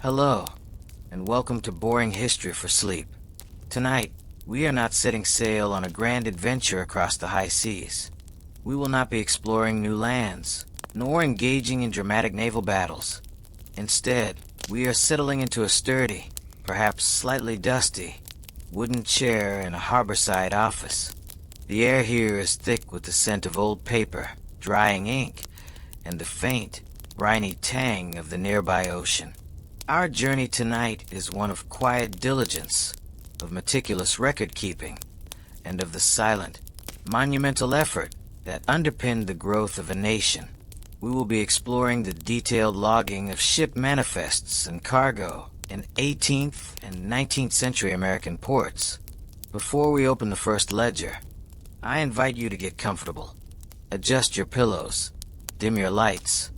Hello, and welcome to Boring History for Sleep. Tonight, we are not setting sail on a grand adventure across the high seas. We will not be exploring new lands, nor engaging in dramatic naval battles. Instead, we are settling into a sturdy, perhaps slightly dusty, wooden chair in a harborside office. The air here is thick with the scent of old paper, drying ink, and the faint, briny tang of the nearby ocean. Our journey tonight is one of quiet diligence, of meticulous record-keeping, and of the silent, monumental effort that underpinned the growth of a nation. We will be exploring the detailed logging of ship manifests and cargo in 18th and 19th century American ports. Before we open the first ledger, I invite you to get comfortable. Adjust your pillows, dim your lights,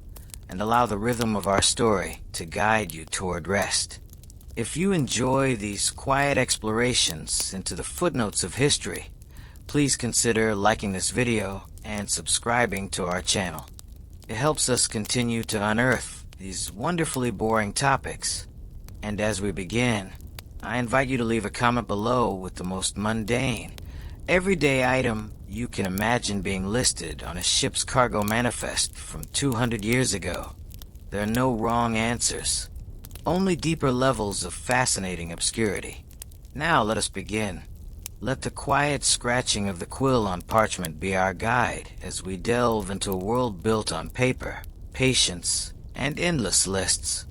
and allow the rhythm of our story to guide you toward rest. If you enjoy these quiet explorations into the footnotes of history, please consider liking this video and subscribing to our channel. It helps us continue to unearth these wonderfully boring topics. And as we begin, I invite you to leave a comment below with the most mundane, everyday item you can imagine being listed on a ship's cargo manifest from 200 years ago. There are no wrong answers, only deeper levels of fascinating obscurity. Now let us begin. Let the quiet scratching of the quill on parchment be our guide as we delve into a world built on paper, patience, and endless lists.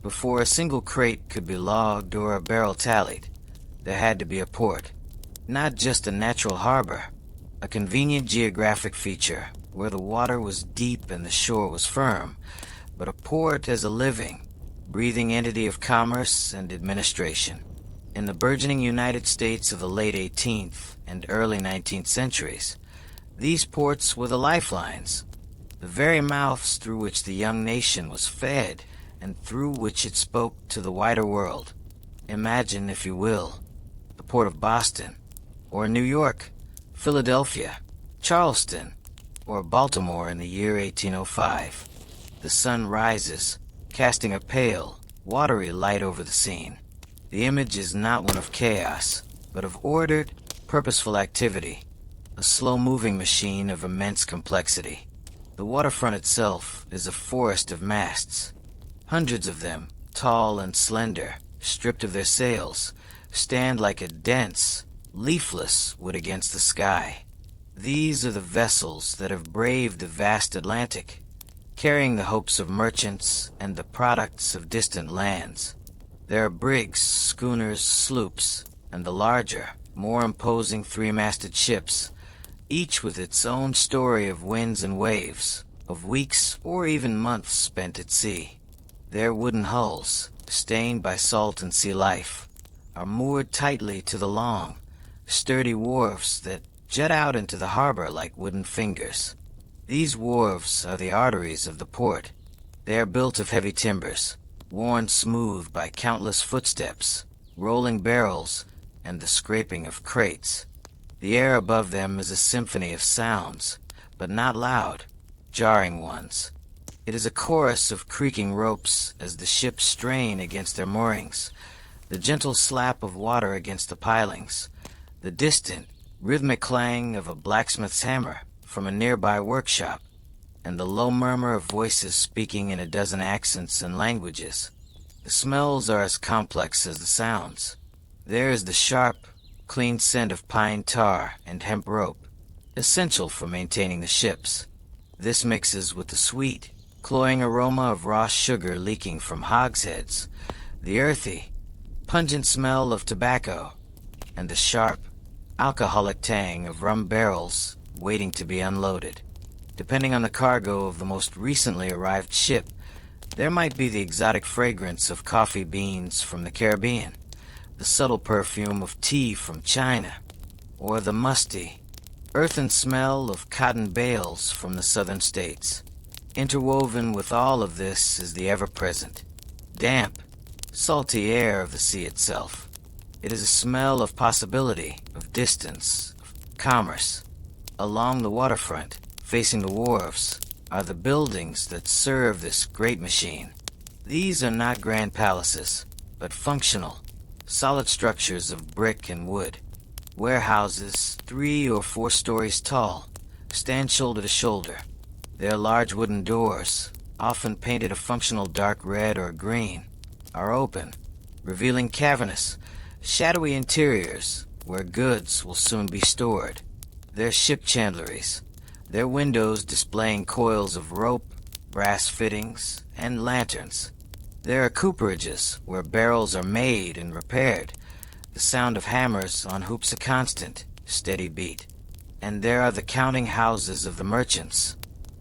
Before a single crate could be logged or a barrel tallied, there had to be a port. Not just a natural harbor, a convenient geographic feature where the water was deep and the shore was firm, but a port as a living, breathing entity of commerce and administration. In the burgeoning United States of the late 18th and early 19th centuries, these ports were the lifelines, the very mouths through which the young nation was fed and through which it spoke to the wider world. Imagine, if you will, the port of Boston, or New York, Philadelphia, Charleston, or Baltimore in the year 1805. The sun rises, casting a pale, watery light over the scene. The image is not one of chaos, but of ordered, purposeful activity, a slow-moving machine of immense complexity. The waterfront itself is a forest of masts. Hundreds of them, tall and slender, stripped of their sails, stand like a dense, leafless wood against the sky. These are the vessels that have braved the vast Atlantic, carrying the hopes of merchants and the products of distant lands. There are brigs, schooners, sloops, and the larger, more imposing three-masted ships, each with its own story of winds and waves, of weeks or even months spent at sea. Their wooden hulls, stained by salt and sea life, are moored tightly to the long, sturdy wharves that jut out into the harbor like wooden fingers. These wharves are the arteries of the port. They are built of heavy timbers, worn smooth by countless footsteps, rolling barrels, and the scraping of crates. The air above them is a symphony of sounds, but not loud, jarring ones. It is a chorus of creaking ropes as the ships strain against their moorings, the gentle slap of water against the pilings, the distant, rhythmic clang of a blacksmith's hammer from a nearby workshop, and the low murmur of voices speaking in a dozen accents and languages. The smells are as complex as the sounds. There is the sharp, clean scent of pine tar and hemp rope, essential for maintaining the ships. This mixes with the sweet, cloying aroma of raw sugar leaking from hogsheads, the earthy, pungent smell of tobacco, and the sharp, alcoholic tang of rum barrels waiting to be unloaded. Depending on the cargo of the most recently arrived ship, there might be the exotic fragrance of coffee beans from the Caribbean, the subtle perfume of tea from China, or the musty, earthen smell of cotton bales from the southern states. Interwoven with all of this is the ever-present, damp, salty air of the sea itself. It is a smell of possibility, of distance, of commerce. Along the waterfront, facing the wharves, are the buildings that serve this great machine. These are not grand palaces, but functional, solid structures of brick and wood. Warehouses, 3 or 4 stories tall, stand shoulder to shoulder. Their large wooden doors, often painted a functional dark red or green, are open, revealing cavernous, shadowy interiors where goods will soon be stored. Their ship chandleries, their windows displaying coils of rope, brass fittings, and lanterns. There are cooperages where barrels are made and repaired, the sound of hammers on hoops a constant, steady beat. And there are the counting houses of the merchants,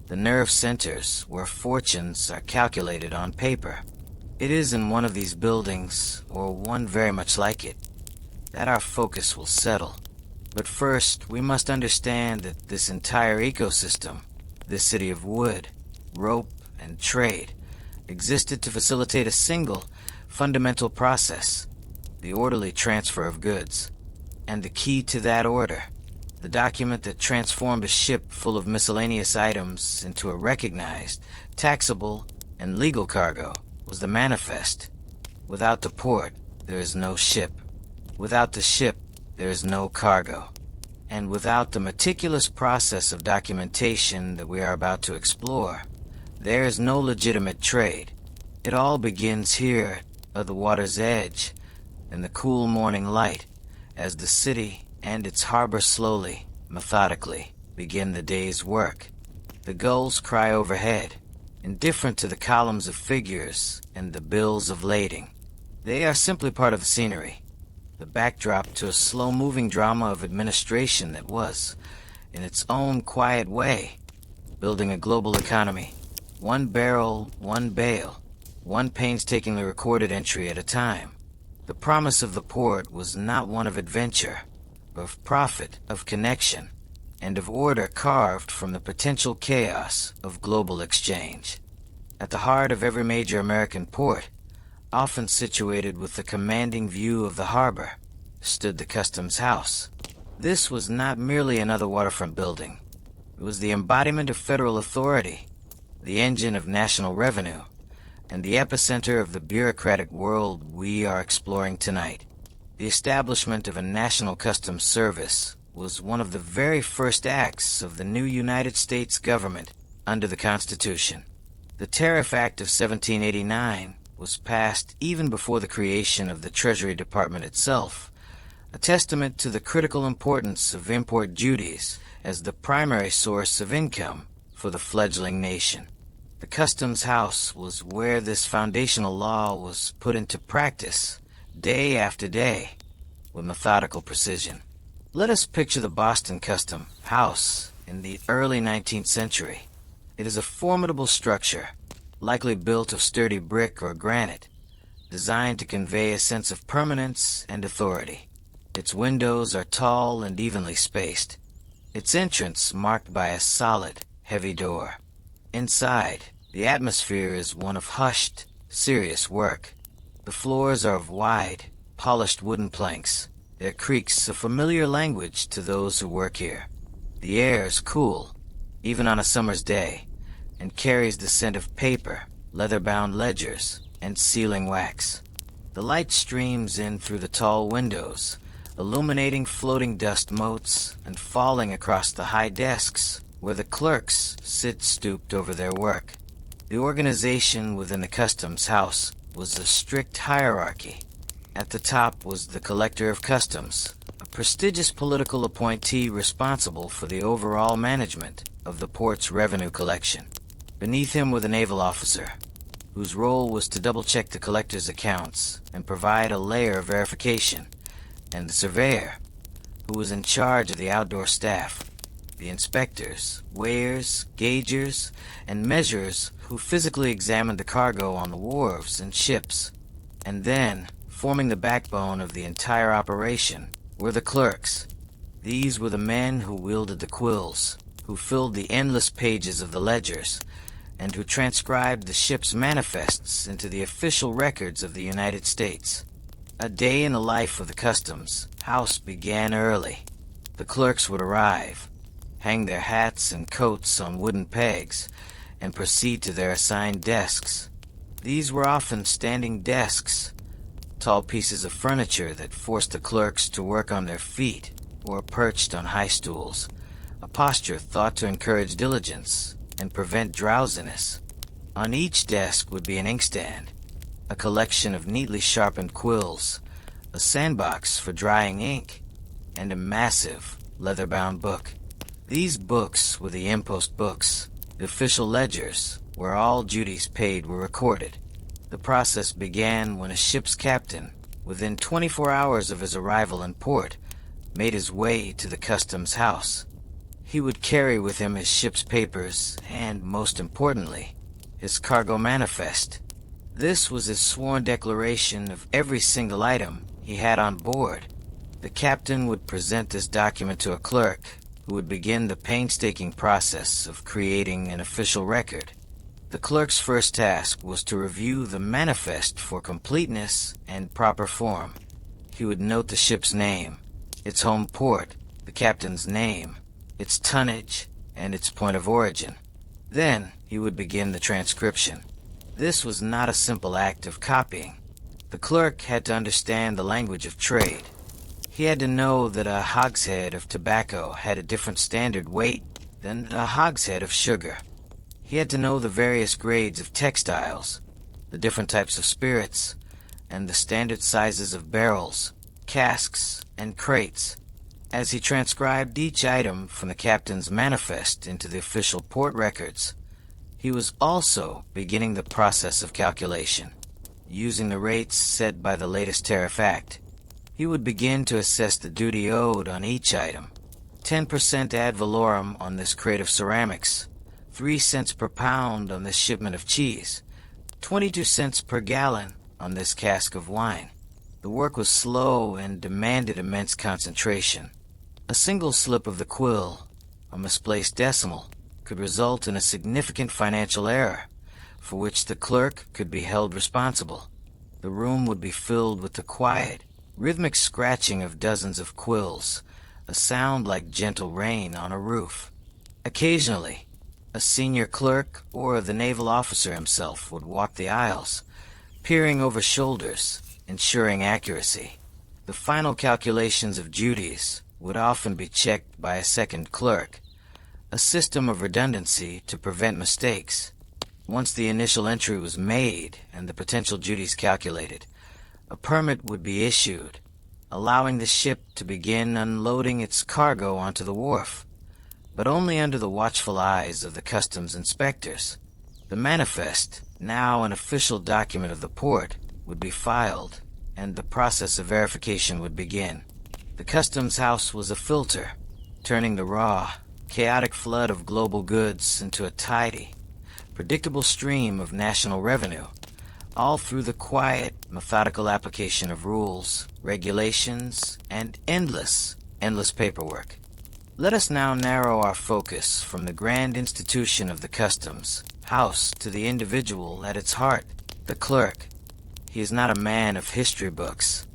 the nerve centers where fortunes are calculated on paper. It is in one of these buildings, or one very much like it, that our focus will settle. But first, we must understand that this entire ecosystem, this city of wood, rope, and trade, existed to facilitate a single, fundamental process, the orderly transfer of goods. And the key to that order, the document that transformed a ship full of miscellaneous items into a recognized, taxable, and legal cargo, was the manifest. Without the port, there is no ship. Without the ship, there is no cargo. And without the meticulous process of documentation that we are about to explore, there is no legitimate trade. It all begins here, at the water's edge, in the cool morning light, as the city and its harbor slowly, methodically, begin the day's work. The gulls cry overhead, indifferent to the columns of figures and the bills of lading. They are simply part of the scenery, the backdrop to a slow-moving drama of administration that was, in its own quiet way, building a global economy, one barrel, one bale, one painstakingly recorded entry at a time. The promise of the port was not one of adventure, but of profit, of connection, and of order carved from the potential chaos of global exchange. At the heart of every major American port, often situated with a commanding view of the harbor, stood the Customs House. This was not merely another waterfront building. It was the embodiment of federal authority, the engine of national revenue, and the epicenter of the bureaucratic world we are exploring tonight. The establishment of a national customs service was one of the very first acts of the new United States government under the Constitution. The Tariff Act of 1789 was passed even before the creation of the Treasury Department itself, a testament to the critical importance of import duties as the primary source of income for the fledgling nation. The Customs House was where this foundational law was put into practice, day after day, with methodical precision. Let us picture the Boston Custom House in the early 19th century. It is a formidable structure, likely built of sturdy brick or granite, designed to convey a sense of permanence and authority. Its windows are tall and evenly spaced, its entrance marked by a solid, heavy door. Inside, the atmosphere is one of hushed, serious work. The floors are of wide, polished wooden planks, their creaks a familiar language to those who work here. The air is cool, even on a summer's day, and carries the scent of paper, leather-bound ledgers, and sealing wax. The light streams in through the tall windows, illuminating floating dust motes and falling across the high desks where the clerks sit stooped over their work. The organization within the Customs House was a strict hierarchy. At the top was the Collector of Customs, a prestigious political appointee responsible for the overall management of the port's revenue collection. Beneath him were the naval officer, whose role was to double-check the collector's accounts and provide a layer of verification, and the surveyor, who was in charge of the outdoor staff, the inspectors, weighers, gaugers, and measurers who physically examined the cargo on the wharves and ships. And then, forming the backbone of the entire operation, were the clerks. These were the men who wielded the quills, who filled the endless pages of the ledgers, and who transcribed the ship's manifests into the official records of the United States. A day in the life of the Customs House began early. The clerks would arrive, hang their hats and coats on wooden pegs, and proceed to their assigned desks. These were often standing desks, tall pieces of furniture that forced the clerks to work on their feet or perched on high stools, a posture thought to encourage diligence and prevent drowsiness. On each desk would be an inkstand, a collection of neatly sharpened quills, a sandbox for drying ink, and a massive, leather-bound book. These books were the impost books, the official ledgers, where all duties paid were recorded. The process began when a ship's captain, within 24 hours of his arrival in port, made his way to the customs house. He would carry with him his ship's papers and, most importantly, his cargo manifest. This was his sworn declaration of every single item he had on board. The captain would present this document to a clerk, who would begin the painstaking process of creating an official record. The clerk's first task was to review the manifest for completeness and proper form. He would note the ship's name, its home port, the captain's name, its tonnage, and its point of origin. Then he would begin the transcription. This was not a simple act of copying. The clerk had to understand the language of trade. He had to know that a hogshead of tobacco had a different standard weight than a hogshead of sugar. He had to know the various grades of textiles, the different types of spirits, and the standard sizes of barrels, casks, and crates. As he transcribed each item from the captain's manifest into the official port records, he was also beginning the process of calculation. Using the rates set by the latest Tariff Act, he would begin to assess the duty owed on each item. 10% ad valorem on this crate of ceramics, 3 cents per pound on this shipment of cheese, 22 cents per gallon on this cask of wine. The work was slow and demanded immense concentration. A single slip of the quill, a misplaced decimal, could result in a significant financial error, for which the clerk could be held responsible. The room would be filled with the quiet, rhythmic scratching of dozens of quills, a sound like gentle rain on a roof. Occasionally, a senior clerk or the naval officer himself would walk the aisles, peering over shoulders, ensuring accuracy. The final calculations of duties would often be checked by a second clerk, a system of redundancy to prevent mistakes. Once the initial entry was made and the potential duties calculated, a permit would be issued, allowing the ship to begin unloading its cargo onto the wharf, but only under the watchful eyes of the customs inspectors. The manifest, now an official document of the port, would be filed, and the process of verification would begin. The customs house was a filter, turning the raw, chaotic flood of global goods into a tidy, predictable stream of national revenue, all through the quiet, methodical application of rules, regulations, and endless paperwork. Let us now narrow our focus from the grand institution of the customs house to the individual at its heart, the clerk. He is not a man of history books,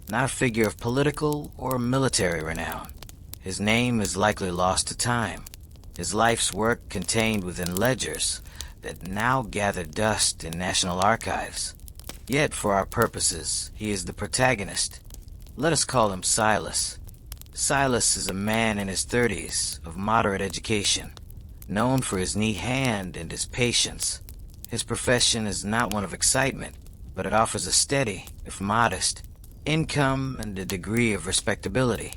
not a figure of political or military renown. His name is likely lost to time, his life's work contained within ledgers that now gather dust in national archives. Yet, for our purposes, he is the protagonist. Let us call him Silas. Silas is a man in his 30s, of moderate education, known for his neat hand and his patience. His profession is not one of excitement, but it offers a steady, if modest, income and a degree of respectability.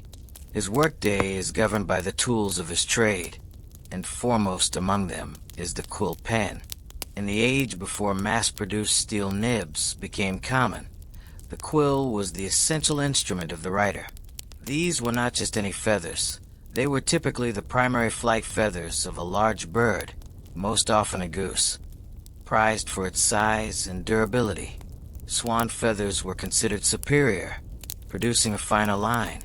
His workday is governed by the tools of his trade, and foremost among them is the quill pen. In the age before mass-produced steel nibs became common, the quill was the essential instrument of the writer. These were not just any feathers. They were typically the primary flight feathers of a large bird, most often a goose. Prized for its size and durability, swan feathers were considered superior, producing a finer line,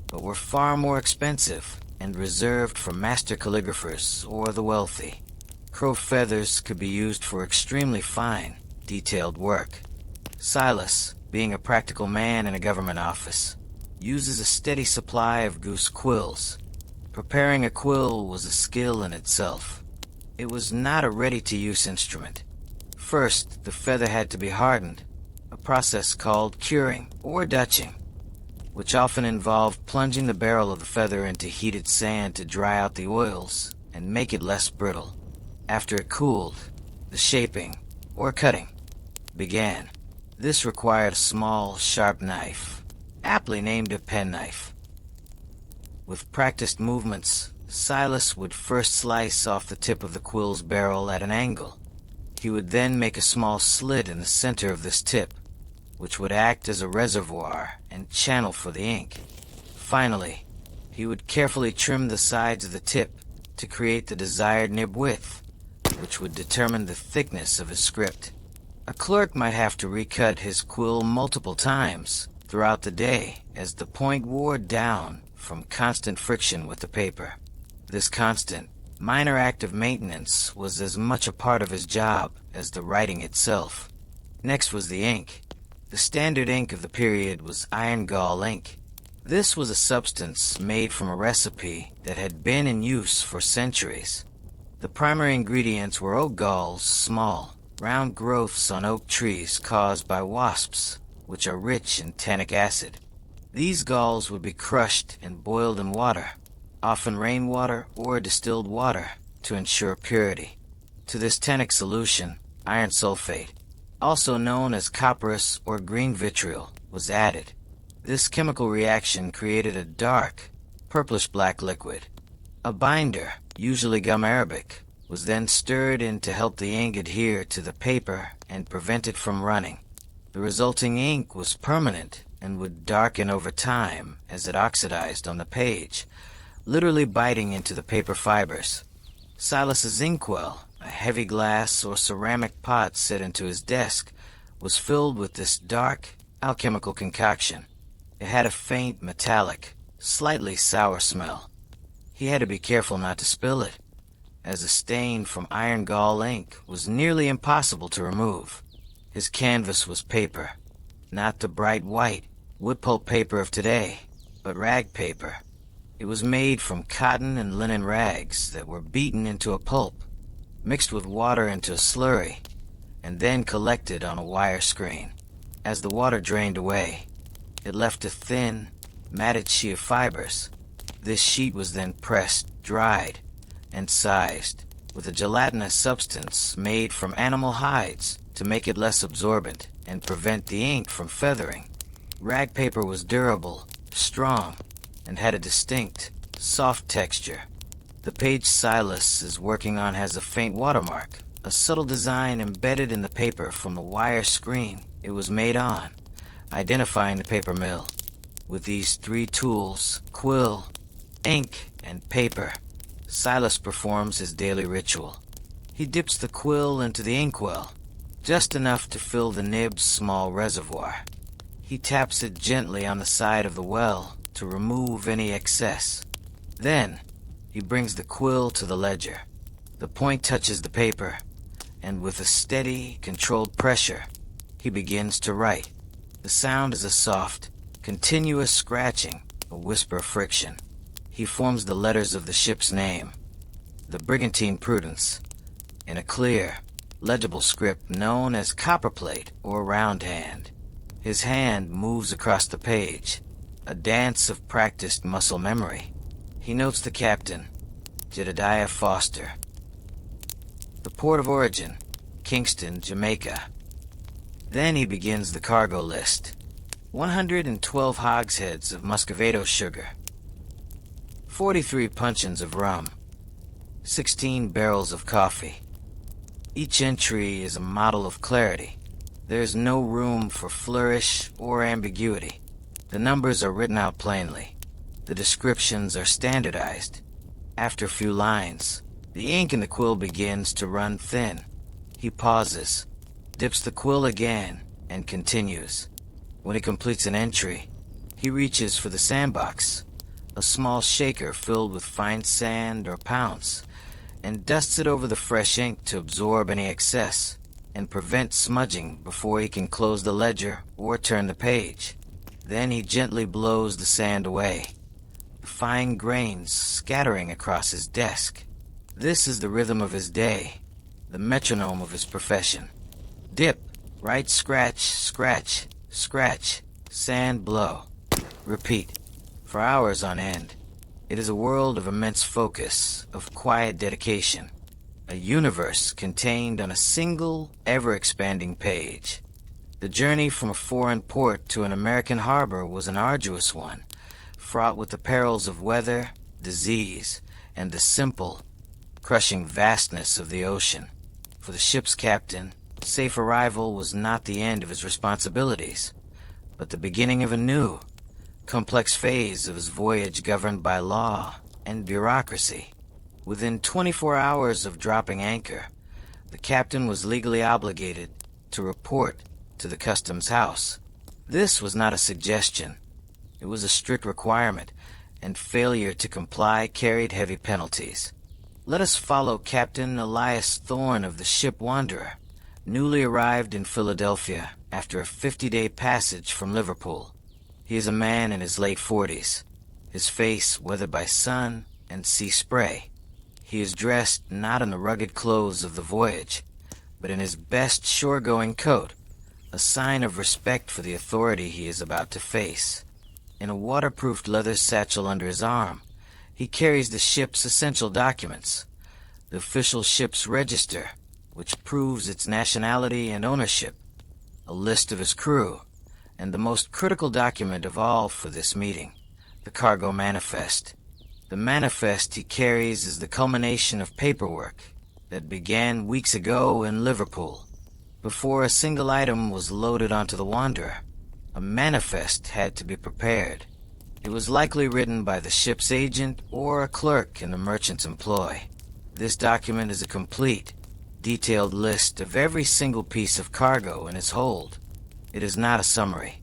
but were far more expensive and reserved for master calligraphers or the wealthy. Crow feathers could be used for extremely fine, detailed work. Silas, being a practical man in a government office, uses a steady supply of goose quills. Preparing a quill was a skill in itself. It was not a ready-to-use instrument. First, the feather had to be hardened, a process called curing or dutching, which often involved plunging the barrel of the feather into heated sand to dry out the oils and make it less brittle. After it cooled, the shaping, or cutting, began. This required a small, sharp knife, aptly named a penknife. With practiced movements, Silas would first slice off the tip of the quill's barrel at an angle. He would then make a small slit in the center of this tip, which would act as a reservoir and channel for the ink. Finally, he would carefully trim the sides of the tip to create the desired nib width, which would determine the thickness of his script. A clerk might have to recut his quill multiple times throughout the day as the point wore down from constant friction with the paper. This constant, minor act of maintenance was as much a part of his job as the writing itself. Next was the ink. The standard ink of the period was iron gall ink. This was a substance made from a recipe that had been in use for centuries. The primary ingredients were oak galls, small, round growths on oak trees caused by wasps, which are rich in tannic acid. These galls would be crushed and boiled in water, often rainwater or distilled water, to ensure purity. To this tannic solution, iron sulfate, also known as copperas or green vitriol, was added. This chemical reaction created a dark, purplish-black liquid. A binder, usually gum arabic, was then stirred in to help the ink adhere to the paper and prevent it from running. The resulting ink was permanent and would darken over time as it oxidized on the page, literally biting into the paper fibers. Silas's inkwell, a heavy glass or ceramic pot set into his desk, was filled with this dark, alchemical concoction. It had a faint, metallic, slightly sour smell. He had to be careful not to spill it, as a stain from iron gall ink was nearly impossible to remove. His canvas was paper, not the bright white wood pulp paper of today, but rag paper. It was made from cotton and linen rags that were beaten into a pulp, mixed with water into a slurry, and then collected on a wire screen. As the water drained away, it left a thin, matted sheet of fibers. This sheet was then pressed, dried, and sized with a gelatinous substance made from animal hides to make it less absorbent and prevent the ink from feathering. Rag paper was durable, strong, and had a distinct, soft texture. The page Silas is working on has a faint watermark, a subtle design embedded in the paper from the wire screen it was made on, identifying the paper mill. With these three tools, quill, ink, and paper, Silas performs his daily ritual. He dips the quill into the inkwell, just enough to fill the nib's small reservoir. He taps it gently on the side of the well to remove any excess. Then, he brings the quill to the ledger. The point touches the paper, and with a steady, controlled pressure, he begins to write. The sound is a soft, continuous scratching, a whisper of friction. He forms the letters of the ship's name, the Brigantine Prudence, in a clear, legible script known as copperplate or roundhand. His hand moves across the page, a dance of practiced muscle memory. He notes the captain, Jedediah Foster. The port of origin, Kingston, Jamaica. Then he begins the cargo list. 112 hogsheads of Muscovado sugar, 43 puncheons of rum, 16 barrels of coffee. Each entry is a model of clarity. There is no room for flourish or ambiguity. The numbers are written out plainly. The descriptions are standardized. After a few lines, the ink in the quill begins to run thin. He pauses, dips the quill again, and continues. When he completes an entry, he reaches for the sandbox, a small shaker filled with fine sand or pounce, and dusts it over the fresh ink to absorb any excess and prevent smudging before he can close the ledger or turn the page. Then he gently blows the sand away, the fine grains scattering across his desk. This is the rhythm of his day, the metronome of his profession. Dip, right scratch, scratch, scratch, sand blow. Repeat, for hours on end. It is a world of immense focus, of quiet dedication. A universe contained on a single, ever-expanding page. The journey from a foreign port to an American harbor was an arduous one, fraught with the perils of weather, disease, and the simple, crushing vastness of the ocean. For the ship's captain, safe arrival was not the end of his responsibilities, but the beginning of a new, complex phase of his voyage governed by law and bureaucracy. Within 24 hours of dropping anchor, the captain was legally obligated to report to the customs house. This was not a suggestion. It was a strict requirement, and failure to comply carried heavy penalties. Let us follow Captain Elias Thorne of the ship Wanderer, newly arrived in Philadelphia after a 50-day passage from Liverpool. He is a man in his late 40s, his face weathered by sun and sea spray. He is dressed not in the rugged clothes of the voyage, but in his best shore-going coat, a sign of respect for the authority he is about to face. In a waterproofed leather satchel under his arm, he carries the ship's essential documents, the official ship's register, which proves its nationality and ownership, a list of his crew, and the most critical document of all for this meeting, the cargo manifest. The manifest he carries is the culmination of paperwork that began weeks ago in Liverpool. Before a single item was loaded onto the Wanderer, a manifest had to be prepared. It was likely written by the ship's agent or a clerk in the merchant's employ. This document is a complete, detailed list of every single piece of cargo in its hold. It is not a summary.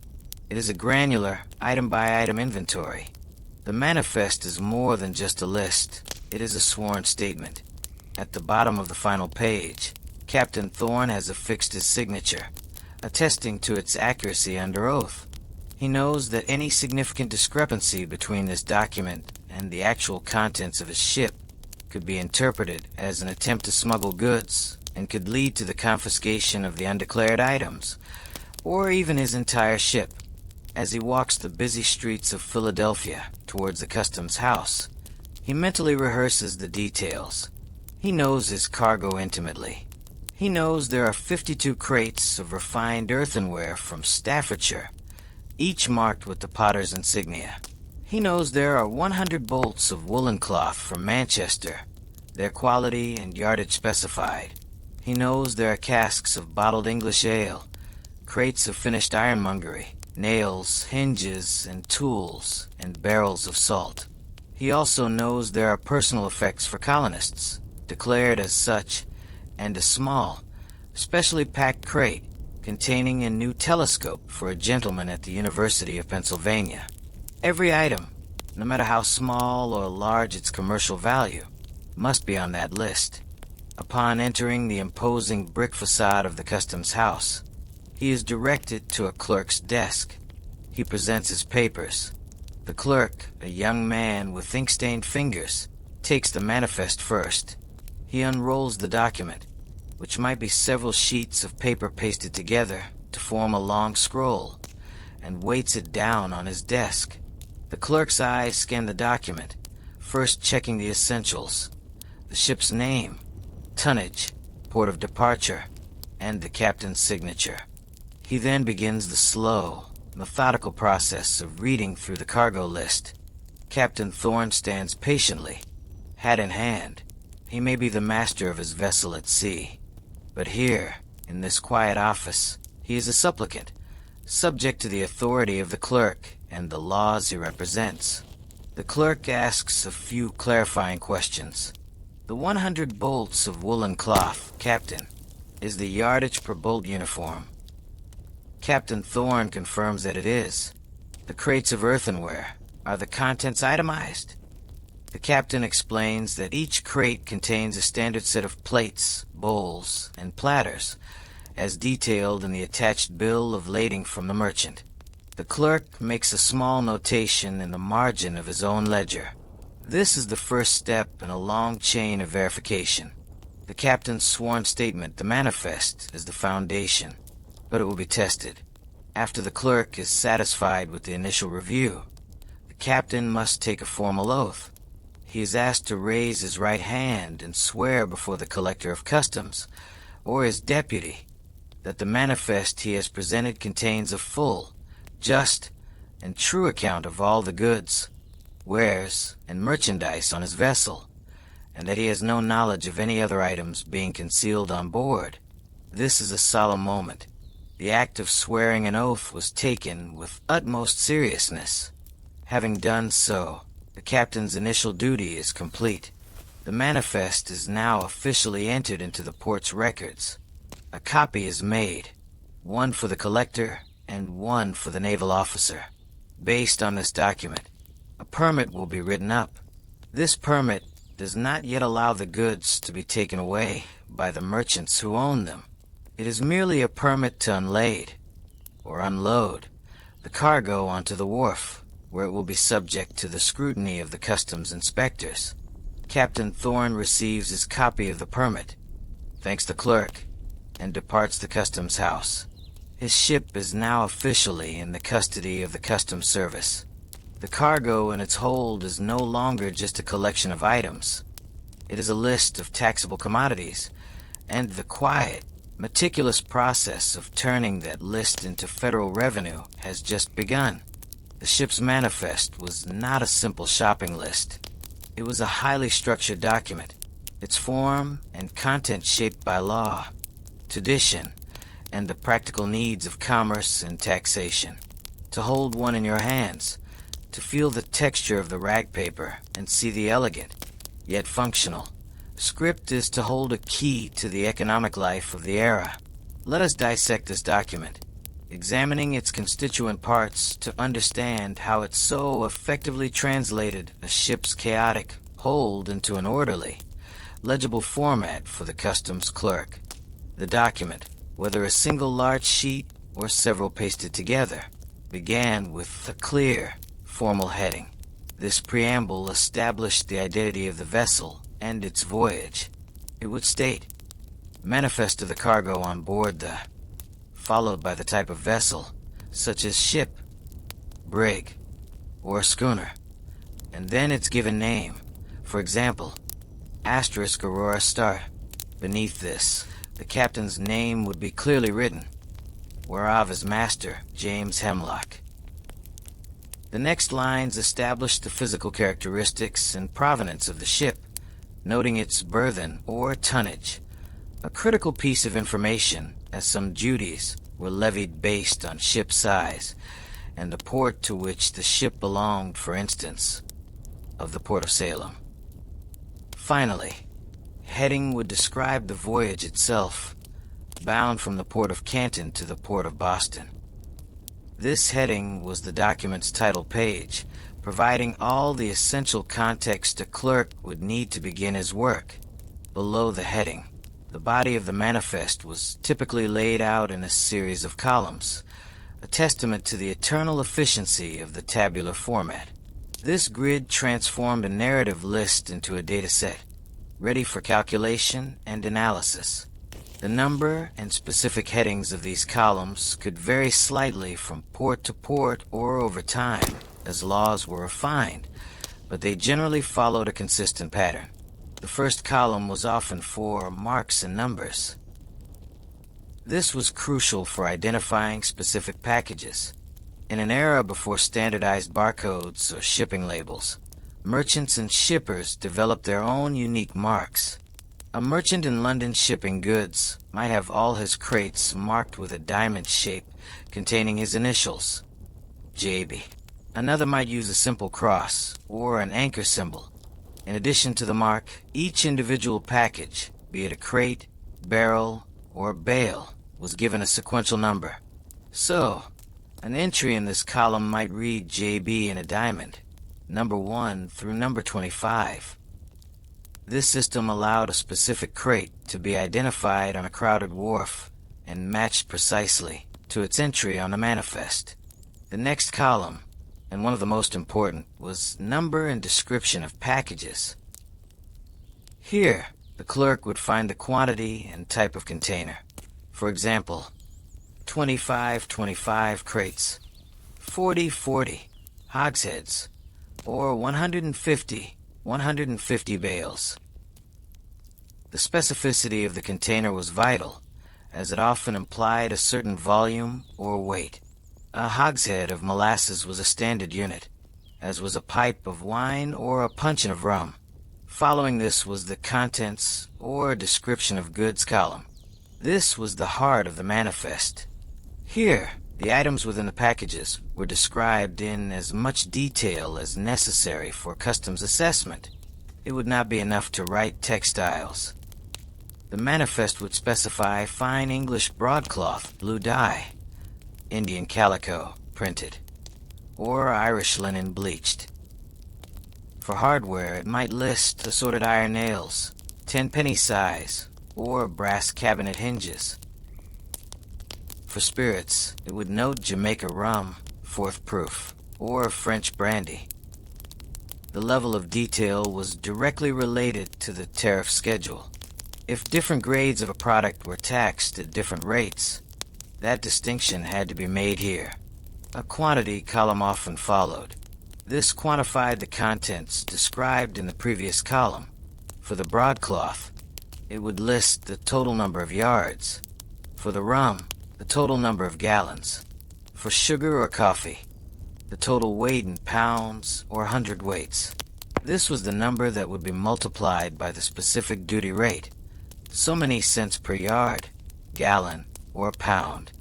It is a granular, item-by-item inventory. The manifest is more than just a list. It is a sworn statement. At the bottom of the final page, Captain Thorne has affixed his signature, attesting to its accuracy under oath. He knows that any significant discrepancy between this document and the actual contents of his ship could be interpreted as an attempt to smuggle goods and could lead to the confiscation of the undeclared items, or even his entire ship. As he walks the busy streets of Philadelphia towards the customs house, he mentally rehearses the details. He knows his cargo intimately. He knows there are 52 crates of refined earthenware from Staffordshire, each marked with the potter's insignia. He knows there are 100 bolts of woolen cloth from Manchester, their quality and yardage specified. He knows there are casks of bottled English ale, crates of finished ironmongery, nails, hinges, and tools, and barrels of salt. He also knows there are personal effects for colonists, declared as such, and a small, specially packed crate containing a new telescope for a gentleman at the University of Pennsylvania. Every item, no matter how small or large its commercial value, must be on that list. Upon entering the imposing brick facade of the customs house, he is directed to a clerk's desk. He presents his papers. The clerk, a young man with ink-stained fingers, takes the manifest first. He unrolls the document, which might be several sheets of paper pasted together to form a long scroll, and weights it down on his desk. The clerk's eyes scan the document, first checking the essentials: the ship's name, tonnage, port of departure, and the captain's signature. He then begins the slow, methodical process of reading through the cargo list. Captain Thorne stands patiently, hat in hand. He may be the master of his vessel at sea, but here, in this quiet office, he is a supplicant, subject to the authority of the clerk and the laws he represents. The clerk asks a few clarifying questions. The 100 bolts of woolen cloth, Captain, is the yardage per bolt uniform. Captain Thorne confirms that it is. The crates of earthenware, are the contents itemized? The captain explains that each crate contains a standard set of plates, bowls, and platters, as detailed in the attached bill of lading from the merchant. The clerk makes a small notation in the margin of his own ledger. This is the first step in a long chain of verification. The captain's sworn statement, the manifest, is the foundation, but it will be tested. After the clerk is satisfied with the initial review, the captain must take a formal oath. He is asked to raise his right hand and swear before the collector of customs, or his deputy, that the manifest he has presented contains a full, just, and true account of all the goods, wares, and merchandise on his vessel, and that he has no knowledge of any other items being concealed on board. This is a solemn moment. The act of swearing an oath was taken with utmost seriousness. Having done so, the captain's initial duty is complete. The manifest is now officially entered into the port's records. A copy is made, one for the collector and one for the naval officer. Based on this document, a permit will be written up. This permit does not yet allow the goods to be taken away by the merchants who own them. It is merely a permit to unlade, or unload, the cargo onto the wharf, where it will be subject to the scrutiny of the customs inspectors. Captain Thorne receives his copy of the permit, thanks the clerk, and departs the customs house. His ship is now officially in the custody of the customs service. The cargo in its hold is no longer just a collection of items. It is a list of taxable commodities, and the quiet, meticulous process of turning that list into federal revenue has just begun. The ship's manifest was not a simple shopping list. It was a highly structured document, its form and content shaped by law, tradition, and the practical needs of commerce and taxation. To hold one in your hands, to feel the texture of the rag paper and see the elegant, yet functional script is to hold a key to the economic life of the era. Let us dissect this document, examining its constituent parts to understand how it so effectively translated a ship's chaotic hold into an orderly, legible format for the customs clerk. The document, whether a single large sheet or several pasted together, began with a clear, formal heading. This preamble established the identity of the vessel and its voyage. It would state, manifest of the cargo on board the, followed by the type of vessel, such as ship, brig, or schooner, and then its given name. For example, asterisk Aurora Star. Beneath this, the captain's name would be clearly written, whereof his master, James Hemlock. The next lines establish the physical characteristics and provenance of the ship, noting its burthen or tonnage, a critical piece of information, as some duties were levied based on ship size and the port to which the ship belonged, for instance, of the Port of Salem. Finally, heading would describe the voyage itself, bound from the Port of Canton to the Port of Boston. This heading was the document's title page, providing all the essential context a clerk would need to begin his work. Below the heading, the body of the manifest was typically laid out in a series of columns, a testament to the eternal efficiency of the tabular format. This grid transformed a narrative list into a dataset, ready for calculation and analysis. The number and specific headings of these columns could vary slightly from port to port or over time, as laws were refined, but they generally followed a consistent pattern. The first column was often for marks and numbers. This was crucial for identifying specific packages. In an era before standardized barcodes or shipping labels, merchants and shippers developed their own unique marks. A merchant in London shipping goods might have all his crates marked with a diamond shape containing his initials, JB. Another might use a simple cross or an anchor symbol. In addition to the mark, each individual package, be it a crate, barrel, or bale, was given a sequential number. So, an entry in this column might read JB in a diamond, number 1 through number 25. This system allowed a specific crate to be identified on a crowded wharf and matched precisely to its entry on the manifest. The next column, and one of the most important, was number and description of packages. Here, The clerk would find the quantity and type of container. For example, 25 crates, 40 hogsheads, or 150 bales. The specificity of the container was vital, as it often implied a certain volume or weight. A hogshead of molasses was a standard unit, as was a pipe of wine or a puncheon of rum. Following this was the contents or description of goods column. This was the heart of the manifest. Here, the items within the packages were described in as much detail as necessary for customs assessment. It would not be enough to write textiles. The manifest would specify fine English broadcloth, blue dye, Indian calico, printed, or Irish linen, bleached. For hardware, it might list assorted iron nails, 10-penny size, or brass cabinet hinges. For spirits, it would note Jamaica rum, 4th proof, or French brandy. The level of detail was directly related to the tariff schedule. If different grades of a product were taxed at different rates, that distinction had to be made here. A quantity column often followed. This quantified the contents described in the previous column. For the broadcloth, it would list the total number of yards. For the rum, the total number of gallons. For sugar or coffee, the total weight in pounds or hundredweights. This was the number that would be multiplied by the specific duty rate. So many cents per yard, gallon, or pound.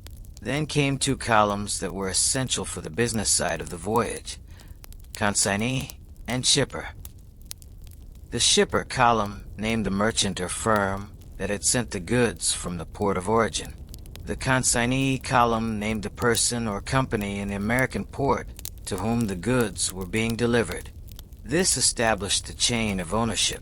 Then came 2 columns that were essential for the business side of the voyage: consignee and shipper. The shipper column named the merchant or firm that had sent the goods from the port of origin. The consignee column named the person or company in the American port to whom the goods were being delivered. This established the chain of ownership.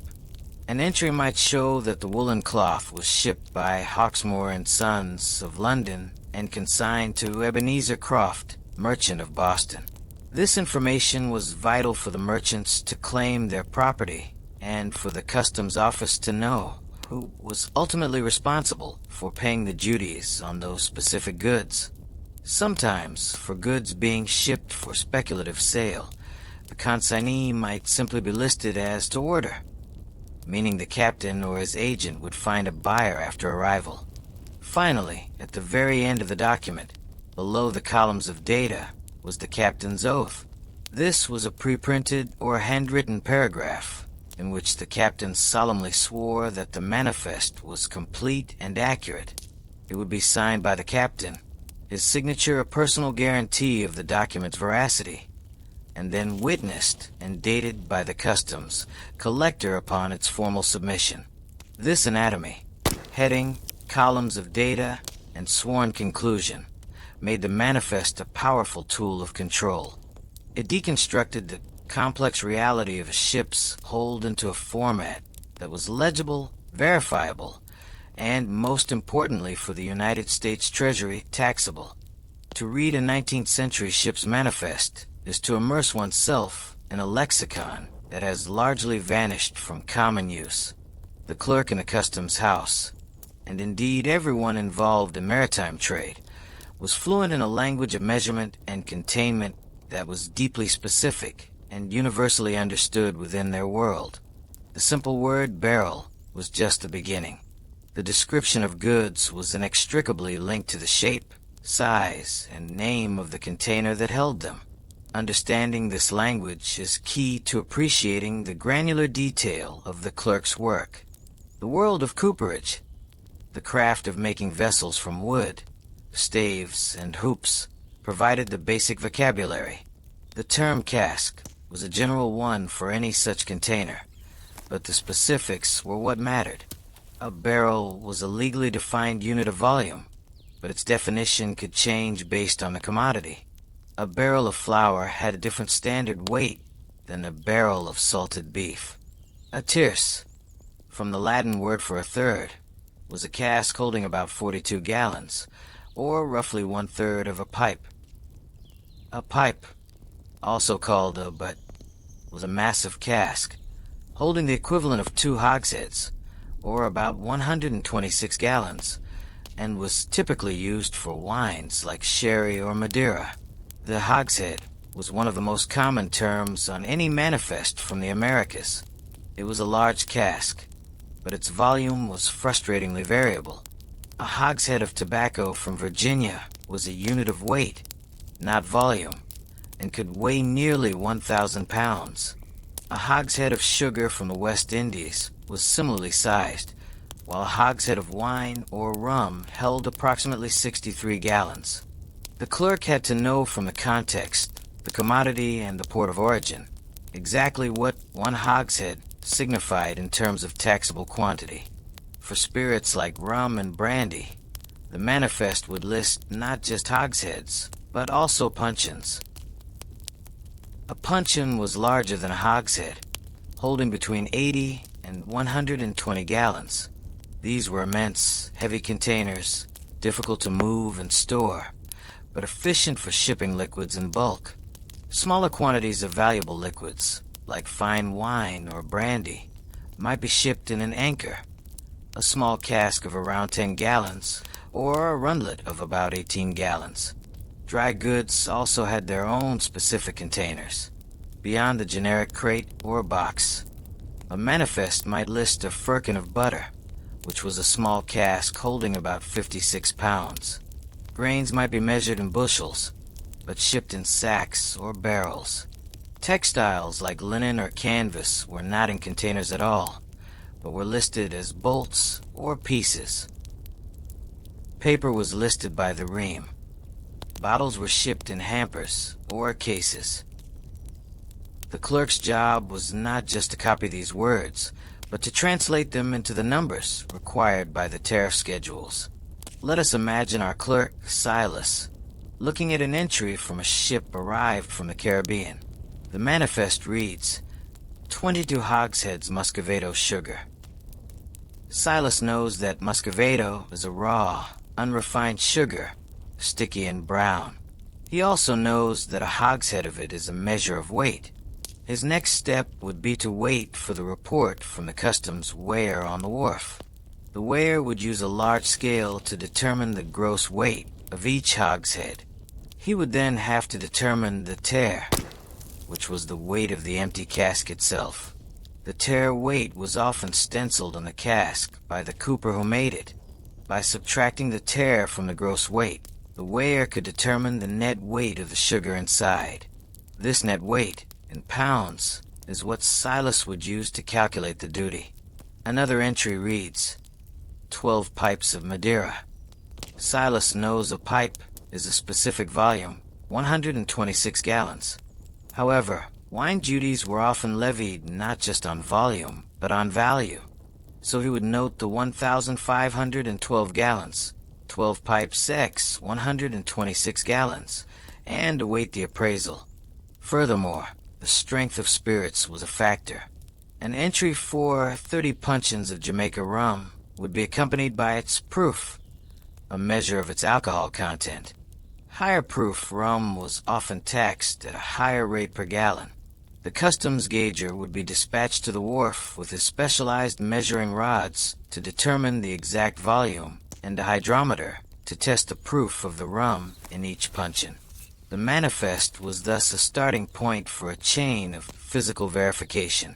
An entry might show that the woolen cloth was shipped by Hawksmoor and Sons of London and consigned to Ebenezer Croft, merchant of Boston. This information was vital for the merchants to claim their property and for the customs office to know who was ultimately responsible for paying the duties on those specific goods. Sometimes, for goods being shipped for speculative sale, the consignee might simply be listed as to order, meaning the captain or his agent would find a buyer after arrival. Finally, at the very end of the document, below the columns of data, was the captain's oath. This was a pre-printed or handwritten paragraph in which the captain solemnly swore that the manifest was complete and accurate. It would be signed by the captain, his signature a personal guarantee of the document's veracity, and then witnessed and dated by the customs collector upon its formal submission. This anatomy, heading, columns of data, and sworn conclusion, made the manifest a powerful tool of control. It deconstructed the complex reality of a ship's hold into a format that was legible, verifiable, and, most importantly for the United States Treasury, taxable. To read a 19th century ship's manifest is to immerse oneself in a lexicon that has largely vanished from common use. The clerk in a customs house, and indeed everyone involved in maritime trade, was fluent in a language of measurement and containment that was deeply specific and universally understood within their world. The simple word barrel was just the beginning. The description of goods was inextricably linked to the shape, size, and name of the container that held them. Understanding this language is key to appreciating the granular detail of the clerk's work. The world of cooperage, the craft of making vessels from wood, staves, and hoops, provided the basic vocabulary. The term cask was a general one for any such container, but the specifics were what mattered. A barrel was a legally defined unit of volume, but its definition could change based on the commodity. A barrel of flour had a different standard weight than a barrel of salted beef. A tierce, from the Latin word for a third, was a cask holding about 42 gallons, or roughly 1/3 of a pipe. A pipe, also called a butt, was a massive cask, holding the equivalent of 2 hogsheads, or about 126 gallons, and was typically used for wines like sherry or Madeira. The hogshead was one of the most common terms on any manifest from the Americas. It was a large cask, but its volume was frustratingly variable. A hogshead of tobacco from Virginia was a unit of weight, not volume, and could weigh nearly 1,000 pounds. A hogshead of sugar from the West Indies was similarly sized, while a hogshead of wine or rum held approximately 63 gallons. The clerk had to know from the context, the commodity, and the port of origin exactly what one hogshead signified in terms of taxable quantity. For spirits like rum and brandy, the manifest would list not just hogsheads, but also puncheons. A puncheon was larger than a hogshead, holding between 80 and 120 gallons. These were immense, heavy containers, difficult to move and store, but efficient for shipping liquids in bulk. Smaller quantities of valuable liquids, like fine wine or brandy, might be shipped in an anchor, a small cask of around 10 gallons, or a rundlet of about 18 gallons. Dry goods also had their own specific containers, beyond the generic crate or box. A manifest might list a firkin of butter, which was a small cask holding about 56 pounds. Grains might be measured in bushels, but shipped in sacks or barrels. Textiles like linen or canvas were not in containers at all, but were listed as bolts or pieces. Paper was listed by the ream. Bottles were shipped in hampers or cases. The clerk's job was not just to copy these words, but to translate them into the numbers required by the tariff schedules. Let us imagine our clerk, Silas, looking at an entry from a ship arrived from the Caribbean. The manifest reads, 22 hogsheads Muscovado sugar. Silas knows that Muscovado is a raw, unrefined sugar, sticky and brown. He also knows that a hogshead of it is a measure of weight. His next step would be to wait for the report from the customs weigher on the wharf. The weigher would use a large scale to determine the gross weight of each hogshead. He would then have to determine the tare, which was the weight of the empty cask itself. The tare weight was often stenciled on the cask by the cooper who made it. By subtracting the tare from the gross weight, the weigher could determine the net weight of the sugar inside. This net weight, in pounds, is what Silas would use to calculate the duty. Another entry reads, 12 pipes of Madeira. Silas knows a pipe is a specific volume, 126 gallons. However, wine duties were often levied not just on volume, but on value. So he would note the 1,512 gallons, 12 pipes X, 126 gallons, and await the appraisal. Furthermore, the strength of spirits was a factor. An entry for 30 puncheons of Jamaica rum would be accompanied by its proof, a measure of its alcohol content. Higher proof rum was often taxed at a higher rate per gallon. The customs gauger would be dispatched to the wharf with his specialized measuring rods to determine the exact volume, and a hydrometer to test the proof of the rum in each puncheon. The manifest was thus a starting point for a chain of physical verification.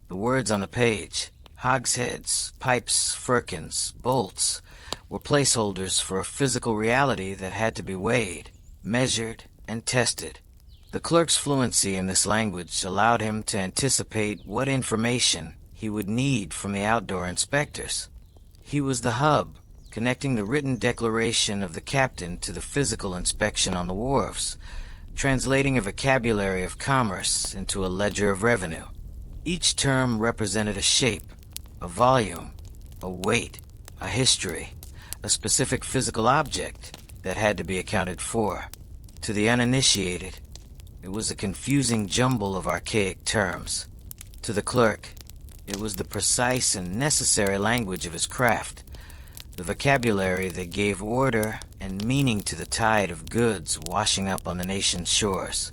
The words on the page, hogsheads, pipes, firkins, bolts, were placeholders for a physical reality that had to be weighed, measured, and tested. The clerk's fluency in this language allowed him to anticipate what information he would need from the outdoor inspectors. He was the hub, connecting the written declaration of the captain to the physical inspection on the wharves, translating a vocabulary of commerce into a ledger of revenue. Each term represented a shape, a volume, a weight, a history, a specific physical object that had to be accounted for. To the uninitiated, it was a confusing jumble of archaic terms. To the clerk, it was the precise and necessary language of his craft, the vocabulary that gave order and meaning to the tide of goods washing up on the nation's shores.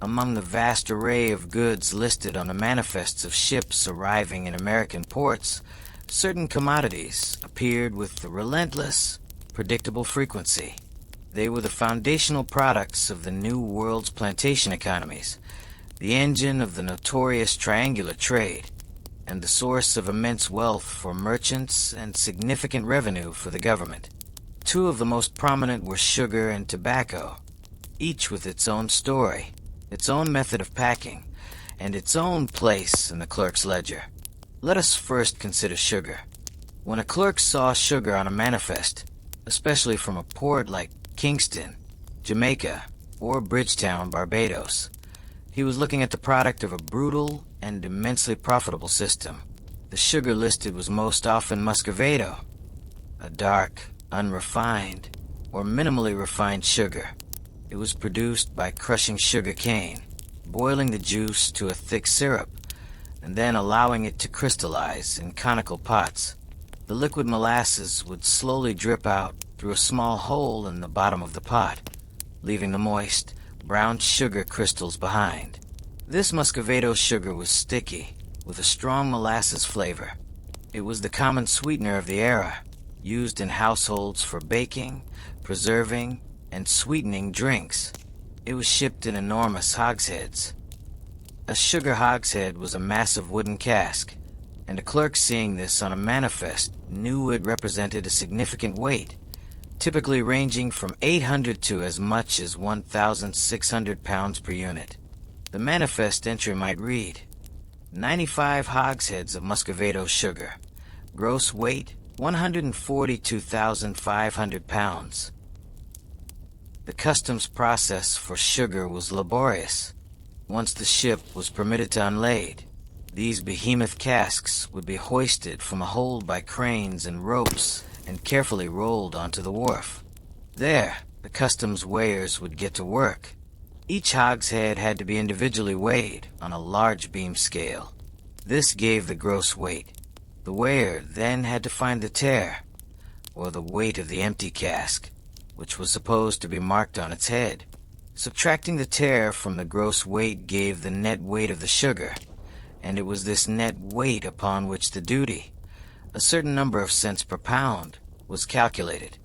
Among the vast array of goods listed on the manifests of ships arriving in American ports, certain commodities appeared with a relentless, predictable frequency. They were the foundational products of the New World's plantation economies, the engine of the notorious triangular trade, and the source of immense wealth for merchants and significant revenue for the government. Two of the most prominent were sugar and tobacco, each with its own story, its own method of packing, and its own place in the clerk's ledger. Let us first consider sugar. When a clerk saw sugar on a manifest, especially from a port like Kingston, Jamaica, or Bridgetown, Barbados, he was looking at the product of a brutal and immensely profitable system. The sugar listed was most often muscovado, a dark, unrefined, or minimally refined sugar. It was produced by crushing sugar cane, boiling the juice to a thick syrup, and then allowing it to crystallize in conical pots. The liquid molasses would slowly drip out through a small hole in the bottom of the pot, leaving the moist, brown sugar crystals behind. This muscovado sugar was sticky, with a strong molasses flavor. It was the common sweetener of the era, used in households for baking, preserving, and sweetening drinks. It was shipped in enormous hogsheads. A sugar hogshead was a massive wooden cask, and a clerk seeing this on a manifest knew it represented a significant weight, typically ranging from 800 to as much as 1,600 pounds per unit. The manifest entry might read, 95 hogsheads of muscovado sugar, gross weight 142,500 pounds. The customs process for sugar was laborious. Once the ship was permitted to unload, these behemoth casks would be hoisted from a hold by cranes and ropes and carefully rolled onto the wharf. There, the customs weighers would get to work. Each hogshead had to be individually weighed on a large beam scale. This gave the gross weight. The weigher then had to find the tare, or the weight of the empty cask, which was supposed to be marked on its head. Subtracting the tare from the gross weight gave the net weight of the sugar, and it was this net weight upon which the duty, a certain number of cents per pound, was calculated.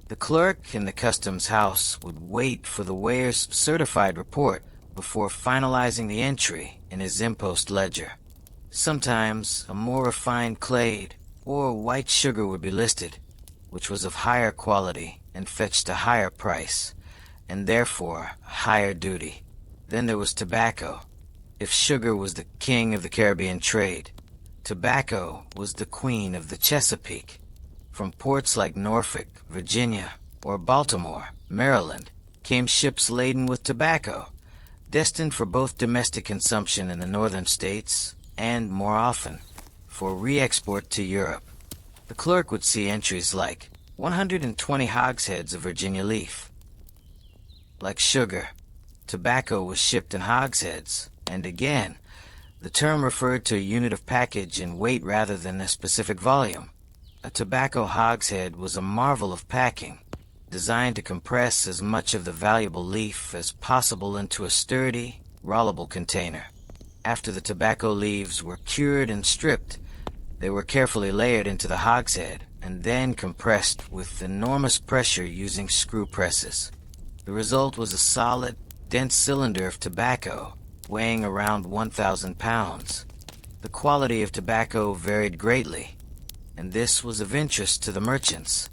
The clerk in the customs house would wait for the weigher's certified report before finalizing the entry in his impost ledger. Sometimes a more refined clade or white sugar would be listed, which was of higher quality and fetched a higher price, and therefore a higher duty. Then there was tobacco. If sugar was the king of the Caribbean trade, tobacco was the queen of the Chesapeake. From ports like Norfolk, Virginia, or Baltimore, Maryland, came ships laden with tobacco, destined for both domestic consumption in the northern states and, more often, for re-export to Europe. The clerk would see entries like 120 hogsheads of Virginia leaf. Like sugar, tobacco was shipped in hogsheads, and again, the term referred to a unit of package in weight rather than a specific volume. A tobacco hogshead was a marvel of packing, designed to compress as much of the valuable leaf as possible into a sturdy, rollable container. After the tobacco leaves were cured and stripped, they were carefully layered into the hogshead and then compressed with enormous pressure using screw presses. The result was a solid, dense cylinder of tobacco weighing around 1,000 pounds. The quality of tobacco varied greatly, and this was of interest to the merchants,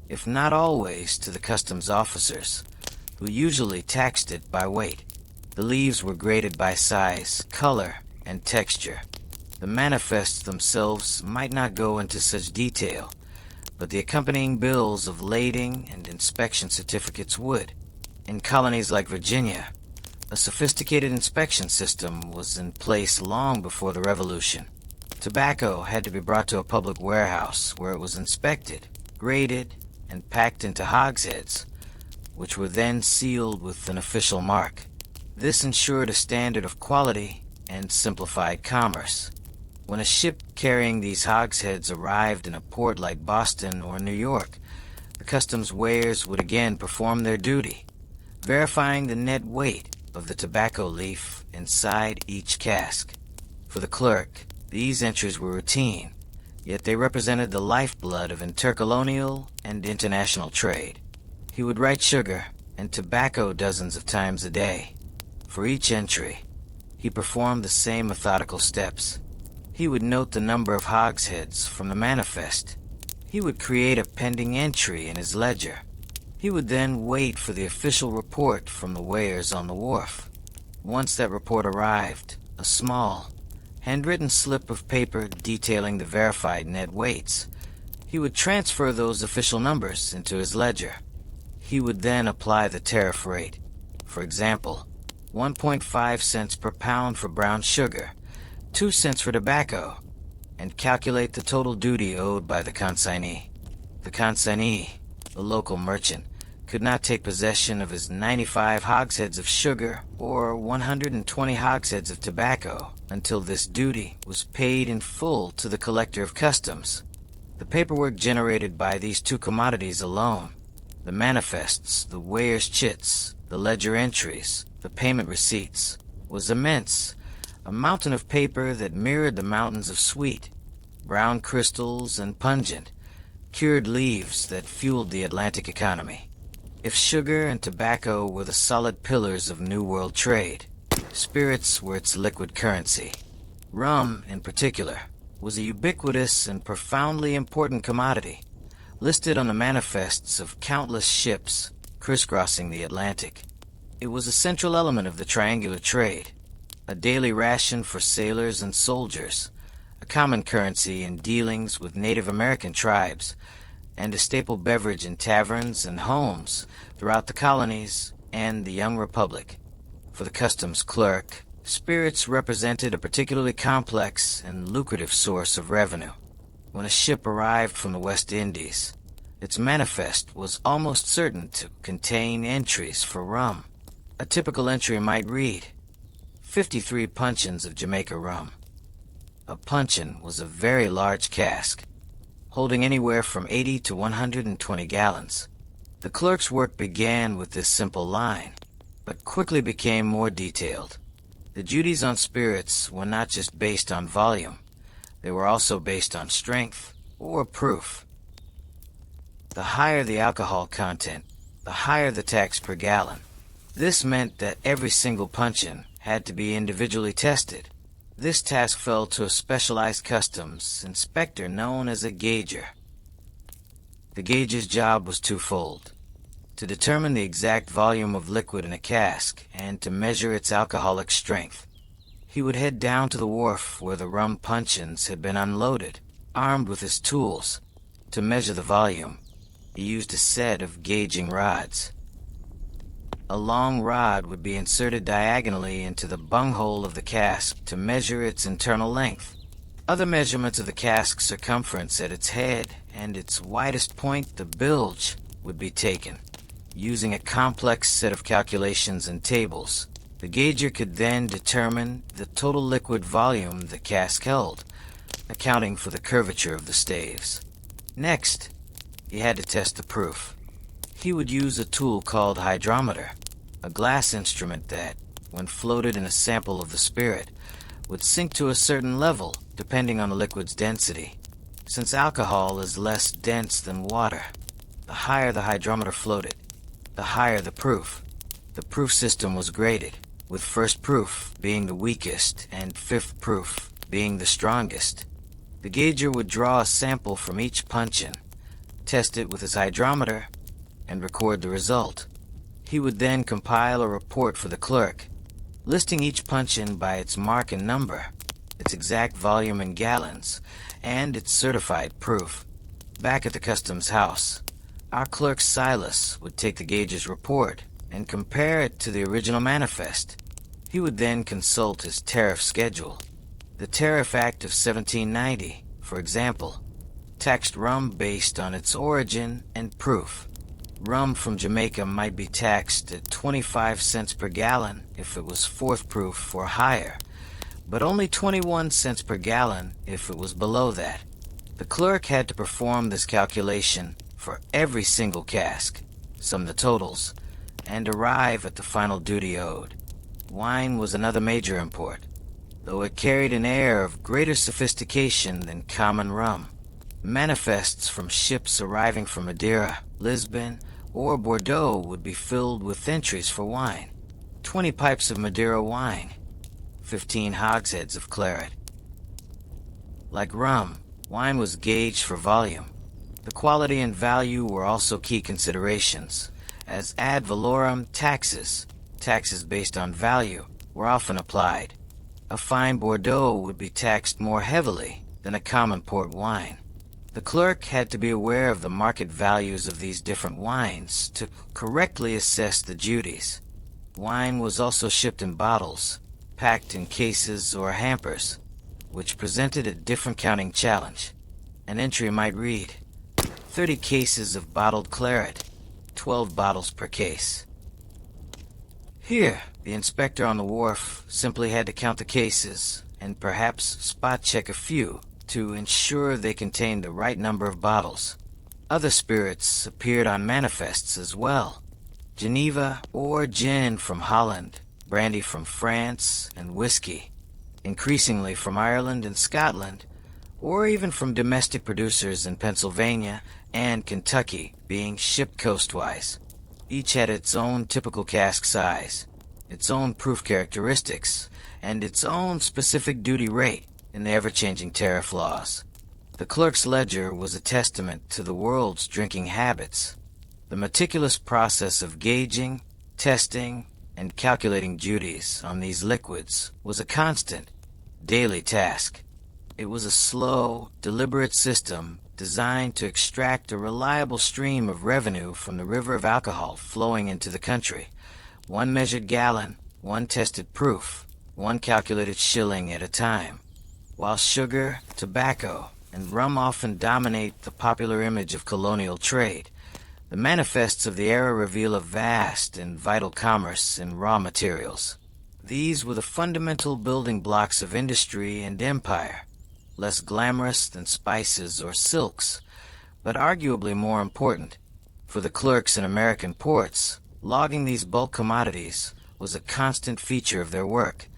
if not always to the customs officers, who usually taxed it by weight. The leaves were graded by size, color, and texture. The manifests themselves might not go into such detail, but the accompanying bills of lading and inspection certificates would. In colonies like Virginia, a sophisticated inspection system was in place long before the Revolution. Tobacco had to be brought to a public warehouse where it was inspected, graded, and packed into hogsheads, which were then sealed with an official mark. This ensured a standard of quality and simplified commerce. When a ship carrying these hogsheads arrived in a port like Boston or New York, the customs weighers would again perform their duty, verifying the net weight of the tobacco leaf inside each cask. For the clerk, these entries were routine, yet they represented the lifeblood of intercolonial and international trade. He would write sugar and tobacco dozens of times a day. For each entry, he performed the same methodical steps. He would note the number of hogsheads from the manifest. He would create a pending entry in his ledger. He would then wait for the official report from the weighers on the wharf. Once that report arrived, a small, handwritten slip of paper detailing the verified net weights, he would transfer those official numbers into his ledger. He would then apply the tariff rate. For example, 1.5 cents per pound for brown sugar, 2 cents for tobacco, and calculate the total duty owed by the consignee. The consignee, the local merchant, could not take possession of his 95 hogsheads of sugar or 120 hogsheads of tobacco until this duty was paid in full to the collector of customs. The paperwork generated by these two commodities alone, the manifests, the weighers' chits, the ledger entries, the payment receipts, was immense, a mountain of paper that mirrored the mountains of sweet, brown crystals and pungent, cured leaves that fueled the Atlantic economy. If sugar and tobacco were the solid pillars of New World trade, spirits were its liquid currency. Rum, in particular, was a ubiquitous and profoundly important commodity, listed on the manifests of countless ships crisscrossing the Atlantic. It was a central element of the triangular trade, a daily ration for sailors and soldiers, a common currency in dealings with Native American tribes, and a staple beverage in taverns and homes throughout the colonies and the young republic. For the customs clerk, spirits represented a particularly complex and lucrative source of revenue. When a ship arrived from the West Indies, its manifest was almost certain to contain entries for rum. A typical entry might read, 53 puncheons of Jamaica rum. A puncheon was a very large cask, holding anywhere from 80 to 120 gallons. The clerk's work began with this simple line, but quickly became more detailed. The duties on spirits were not just based on volume, they were also based on strength or proof. The higher the alcohol content, the higher the tax per gallon. This meant that every single puncheon had to be individually tested. This task fell to a specialized customs inspector known as a gauger. The gauger's job was twofold: to determine the exact volume of liquid in a cask and to measure its alcoholic strength. He would head down to the wharf where the rum puncheons had been unloaded, armed with his tools. To measure the volume, he used a set of gauging rods. A long rod would be inserted diagonally into the bunghole of the cask to measure its internal length. Other measurements of the cask's circumference at its head and its widest point, the bilge, would be taken. Using a complex set of calculations and tables, the gauger could then determine the total liquid volume the cask held, accounting for the curvature of the staves. Next, he had to test the proof. He would use a tool called hydrometer, a glass instrument that, when floated in a sample of the spirit, would sink to a certain level depending on the liquid's density. Since alcohol is less dense than water, the higher the hydrometer floated, the higher the proof. The proof system was graded, with first proof being the weakest and fifth proof being the strongest. The gauger would draw a sample from each puncheon, test it with his hydrometer, and record the result. He would then compile a report for the clerk, listing each puncheon by its mark and number, its exact volume in gallons, and its certified proof. Back at the customs house, our clerk Silas would take the gauger's report and compare it to the original manifest. He would then consult his tariff schedule. The Tariff Act of 1790, for example, taxed rum based on its origin and proof. Rum from Jamaica might be taxed at 25 cents per gallon if it was fourth proof or higher, but only 21 cents per gallon if it was below that. The clerk had to perform this calculation for every single cask, sum the totals, and arrive at the final duty owed. Wine was another major import, though it carried an air of greater sophistication than common rum. Manifests from ships arriving from Madeira, Lisbon, or Bordeaux would be filled with entries for wine. 20 pipes of Madeira wine, 15 hogsheads of claret. Like rum, wine was gauged for volume. The quality and value were also key considerations, as ad valorem taxes based on value, were often applied. A fine Bordeaux would be taxed more heavily than a common port wine. The clerk had to be aware of the market values of these different wines to correctly assess the duties. Wine was also shipped in bottles, packed in cases or hampers, which presented a different counting challenge. An entry might read, 30 cases of bottled claret, 12 bottles per case. Here, the inspector on the wharf simply had to count the cases and perhaps spot check a few to ensure they contained the right number of bottles. Other spirits appeared on manifests as well. Geneva or gin from Holland, brandy from France, and whiskey, increasingly from Ireland and Scotland, or even from domestic producers in Pennsylvania and Kentucky being shipped coastwise. Each had its own typical cask size, its own proof characteristics, and its own specific duty rate in the ever-changing tariff laws. The clerk's ledger was a testament to the world's drinking habits. The meticulous process of gauging, testing, and calculating duties on these liquids was a constant, daily task. It was a slow, deliberate system designed to extract a reliable stream of revenue from the river of alcohol flowing into the country. One measured gallon, one tested proof, one calculated shilling at a time. While sugar, tobacco, and rum often dominate the popular image of colonial trade, the manifests of the era reveal a vast and vital commerce in raw materials. These were the fundamental building blocks of industry and empire, less glamorous than spices or silks, but arguably more important. For the clerks in American ports, logging these bulk commodities was a constant feature of their work,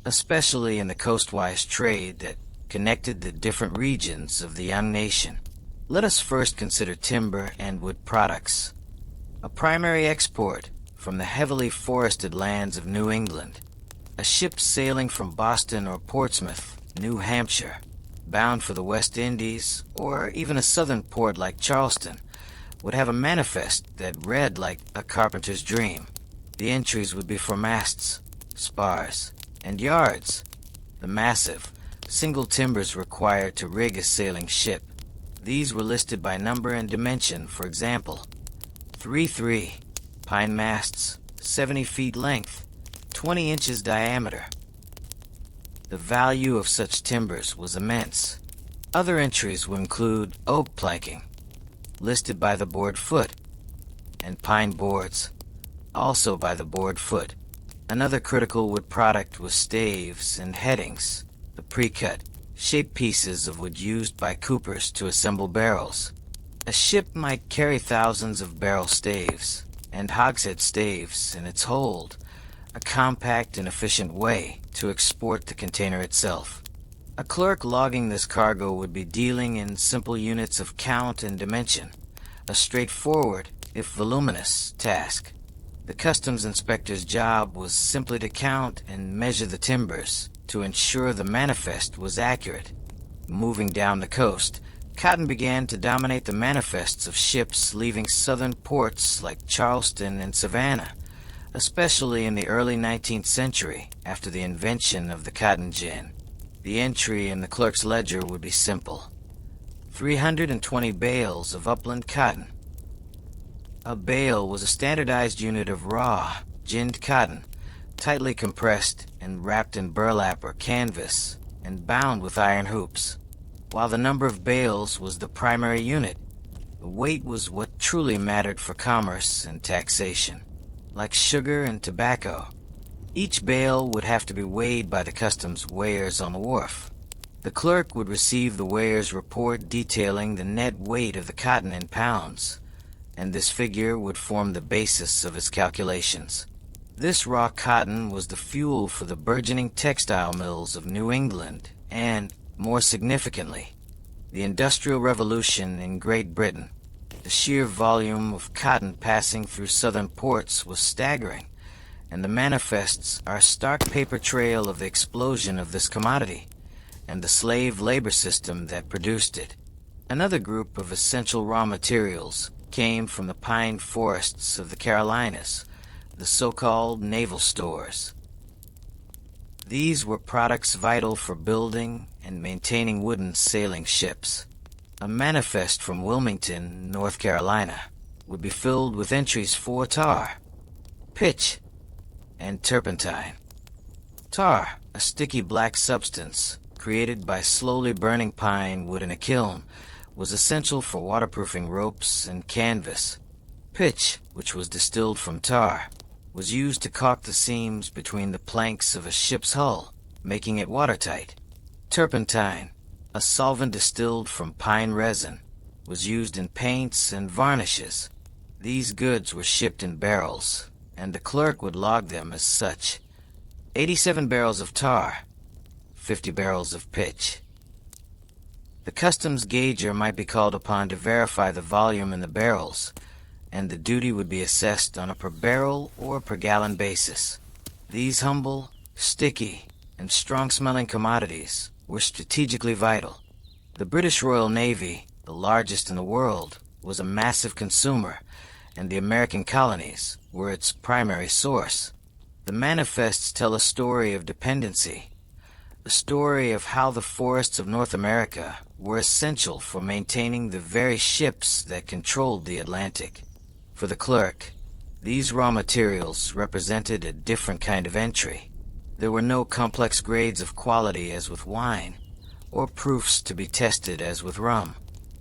especially in the coastwise trade that connected the different regions of the young nation. Let us first consider timber and wood products, a primary export from the heavily forested lands of New England. A ship sailing from Boston or Portsmouth, New Hampshire, bound for the West Indies, or even a southern port like Charleston, would have a manifest that read like a carpenter's dream. The entries would be for masts, spars, and yards, the massive, single timbers required to rig a sailing ship. These were listed by number and dimension, for example, 3-3, pine masts, 70 feet length, 20 inches diameter. The value of such timbers was immense. Other entries would include oak planking, listed by the board foot, and pine boards, also by the board foot. Another critical wood product was staves and headings, the pre-cut, shaped pieces of wood used by coopers to assemble barrels. A ship might carry thousands of barrel staves and hogshead staves in its hold, a compact and efficient way to export the container itself. A clerk logging this cargo would be dealing in simple units of count and dimension, a straightforward, if voluminous, task. The customs inspector's job was simply to count and measure the timbers to ensure the manifest was accurate. Moving down the coast, cotton began to dominate the manifests of ships leaving southern ports like Charleston and Savannah, especially in the early 19th century after the invention of the cotton gin. The entry in the clerk's ledger would be simple: 320 bales of upland cotton. A bale was a standardized unit of raw, ginned cotton, tightly compressed and wrapped in burlap or canvas and bound with iron hoops. While the number of bales was the primary unit, the weight was what truly mattered for commerce and taxation. Like sugar and tobacco, each bale would have to be weighed by the customs weighers on the wharf. The clerk would receive the weigher's report detailing the net weight of the cotton in pounds, and this figure would form the basis of his calculations. This raw cotton was the fuel for the burgeoning textile mills of New England and, more significantly, The Industrial Revolution in Great Britain. The sheer volume of cotton passing through southern ports was staggering, and the manifests are a stark paper trail of the explosion of this commodity and the slave labor system that produced it. Another group of essential raw materials came from the pine forests of the Carolinas, the so-called naval stores. These were products vital for building and maintaining wooden sailing ships. A manifest from Wilmington, North Carolina, would be filled with entries for tar, pitch, and turpentine. Tar, a sticky black substance created by slowly burning pine wood in a kiln, was essential for waterproofing ropes and canvas. Pitch, which was distilled from tar, was used to caulk the seams between the planks of a ship's hull, making it watertight. Turpentine, a solvent distilled from pine resin, was used in paints and varnishes. These goods were shipped in barrels, and the clerk would log them as such. 87 barrels of tar, 50 barrels of pitch. The customs gauger might be called upon to verify the volume in the barrels, and the duty would be assessed on a per barrel or per gallon basis. These humble, sticky, and strong-smelling commodities were strategically vital. The British Royal Navy, the largest in the world, was a massive consumer, and the American colonies were its primary source. The manifests tell a story of dependency, a story of how the forests of North America were essential for maintaining the very ships that controlled the Atlantic. For the clerk, these raw materials represented a different kind of entry. There were no complex grades of quality as with wine, or proofs to be tested as with rum.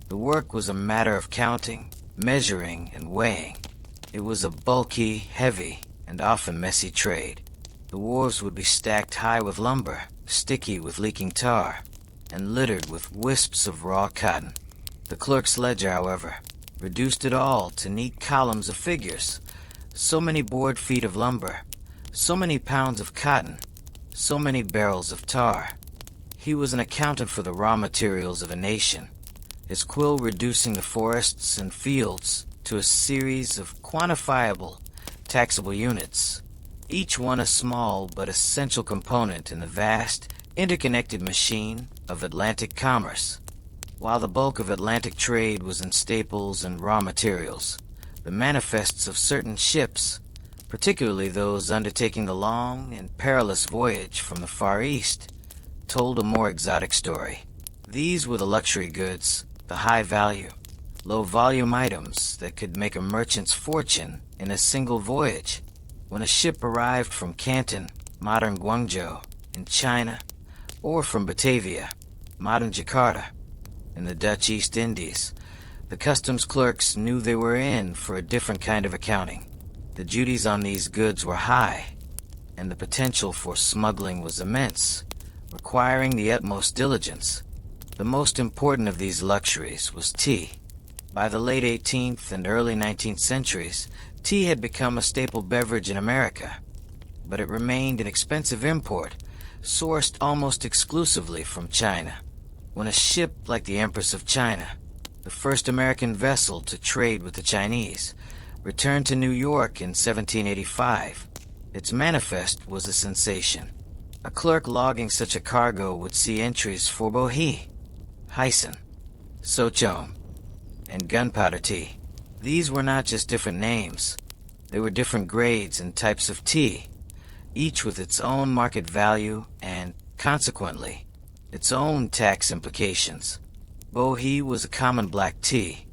The work was a matter of counting, measuring, and weighing. It was a bulky, heavy, and often messy trade. The wharves would be stacked high with lumber, sticky with leaking tar, and littered with wisps of raw cotton. The clerk's ledger, however, reduced it all to neat columns of figures. So many board feet of lumber, so many pounds of cotton, so many barrels of tar. He was an accountant for the raw materials of a nation, his quill reducing the forests and fields to a series of quantifiable, taxable units, each one a small but essential component in the vast, interconnected machine of Atlantic commerce. While the bulk of Atlantic trade was in staples and raw materials, the manifests of certain ships, particularly those undertaking the long and perilous voyage from the Far East, told a more exotic story. These were the luxury goods, the high-value, low-volume items that could make a merchant's fortune in a single voyage. When a ship arrived from Canton, modern Guangzhou, in China, or from Batavia, modern Jakarta, in the Dutch East Indies, the customs clerks knew they were in for a different kind of accounting. The duties on these goods were high, and the potential for smuggling was immense, requiring the utmost diligence. The most important of these luxuries was tea. By the late 18th and early 19th centuries, tea had become a staple beverage in America, but it remained an expensive import, sourced almost exclusively from China. When a ship like the Empress of China, the first American vessel to trade with the Chinese, returned to New York in 1785, its manifest was a sensation. A clerk logging such a cargo would see entries for bohea, hyson, sochong, and gunpowder tea. These were not just different names. They were different grades and types of tea, each with its own market value and, consequently, its own tax implications. Bohea was a common black tea,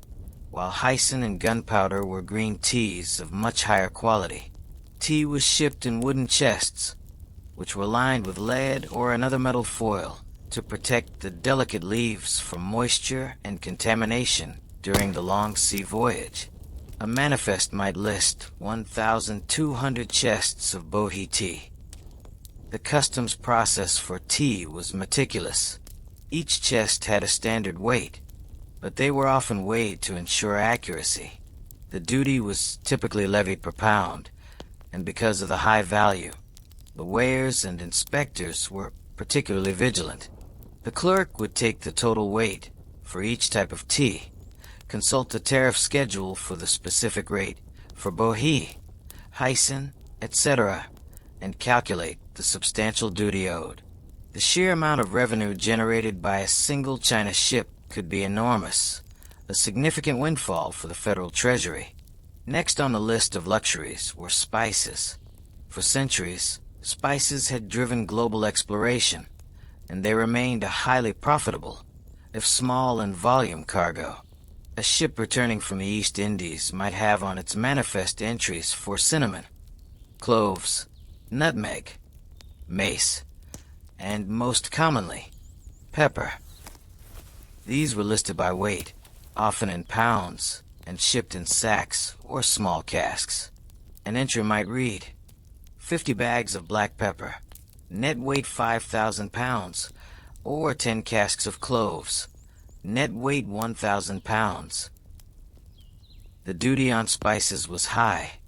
while hyson and gunpowder were green teas of much higher quality. Tea was shipped in wooden chests, which were lined with lead or another metal foil to protect the delicate leaves from moisture and contamination during the long sea voyage. A manifest might list 1,200 chests of bohea tea. The customs process for tea was meticulous. Each chest had a standard weight, but they were often weighed to ensure accuracy. The duty was typically levied per pound, and because of the high value, the weighers and inspectors were particularly vigilant. The clerk would take the total weight, for each type of tea. Consult the tariff schedule for the specific rate for bohea, hyson, etc., and calculate the substantial duty owed. The sheer amount of revenue generated by a single China ship could be enormous, a significant windfall for the federal treasury. Next on the list of luxuries were spices. For centuries, spices had driven global exploration, and they remained a highly profitable, if small in volume, cargo. A ship returning from the East Indies might have on its manifest entries for cinnamon, cloves, nutmeg, mace, and most commonly, pepper. These were listed by weight, often in pounds, and shipped in sacks or small casks. An entry might read, 50 bags of black pepper, net weight 5,000 pounds, or 10 casks of cloves, net weight 1,000 pounds. The duty on spices was high,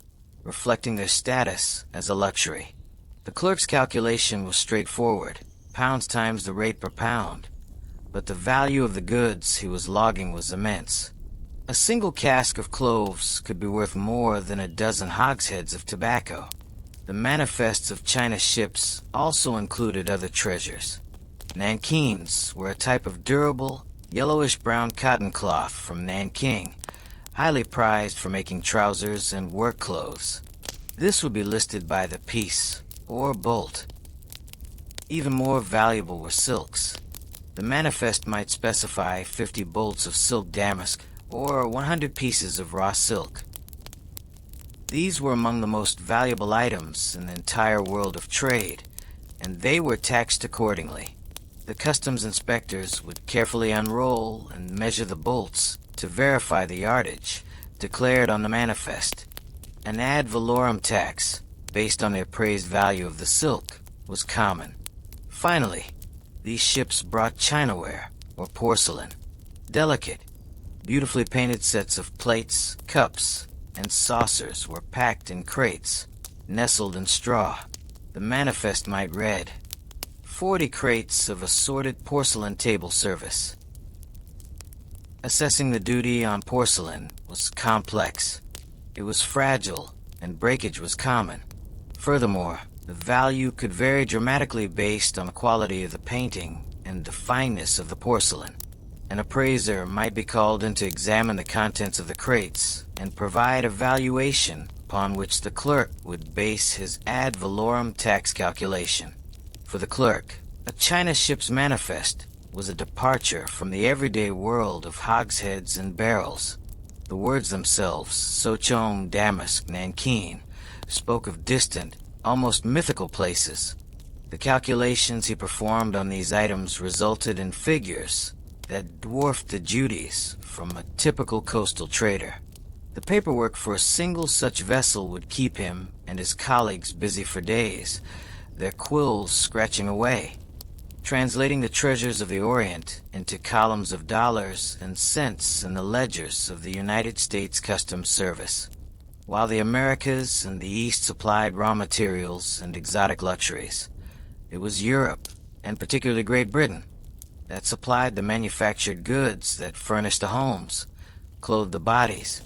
reflecting their status as a luxury. The clerk's calculation was straightforward, pounds times the rate per pound, but the value of the goods he was logging was immense. A single cask of cloves could be worth more than a dozen hogsheads of tobacco. The manifests of China ships also included other treasures. Nankeens were a type of durable, yellowish-brown cotton cloth from Nanking, highly prized for making trousers and work clothes. This would be listed by the piece, or bolt. Even more valuable were silks. The manifest might specify 50 bolts of silk damask, or 100 pieces of raw silk. These were among the most valuable items in the entire world of trade, and they were taxed accordingly. The customs inspectors would carefully unroll and measure the bolts to verify the yardage declared on the manifest. An ad valorem tax, based on the appraised value of the silk, was common. Finally, these ships brought chinaware, or porcelain. Delicate, beautifully painted sets of plates, cups, and saucers were packed in crates, nestled in straw. The manifest might read, 40 crates of assorted porcelain table service. Assessing the duty on porcelain was complex. It was fragile, and breakage was common. Furthermore, the value could vary dramatically based on the quality of the painting and the fineness of the porcelain. An appraiser might be called in to examine the contents of the crates and provide a valuation upon which the clerk would base his ad valorem tax calculation. For the clerk, a China ship's manifest was a departure from the everyday world of hogsheads and barrels. The words themselves, Sochong, Damask, Nanking, spoke of distant, almost mythical places. The calculations he performed on these items resulted in figures that dwarfed the duties from a typical coastal trader. The paperwork for a single such vessel would keep him and his colleagues busy for days, their quills scratching away, translating the treasures of the Orient into columns of dollars and cents in the ledgers of the United States Customs Service. While the Americas and the East supplied raw materials and exotic luxuries, it was Europe, and particularly Great Britain, that supplied the manufactured goods that furnished the homes, clothed the bodies,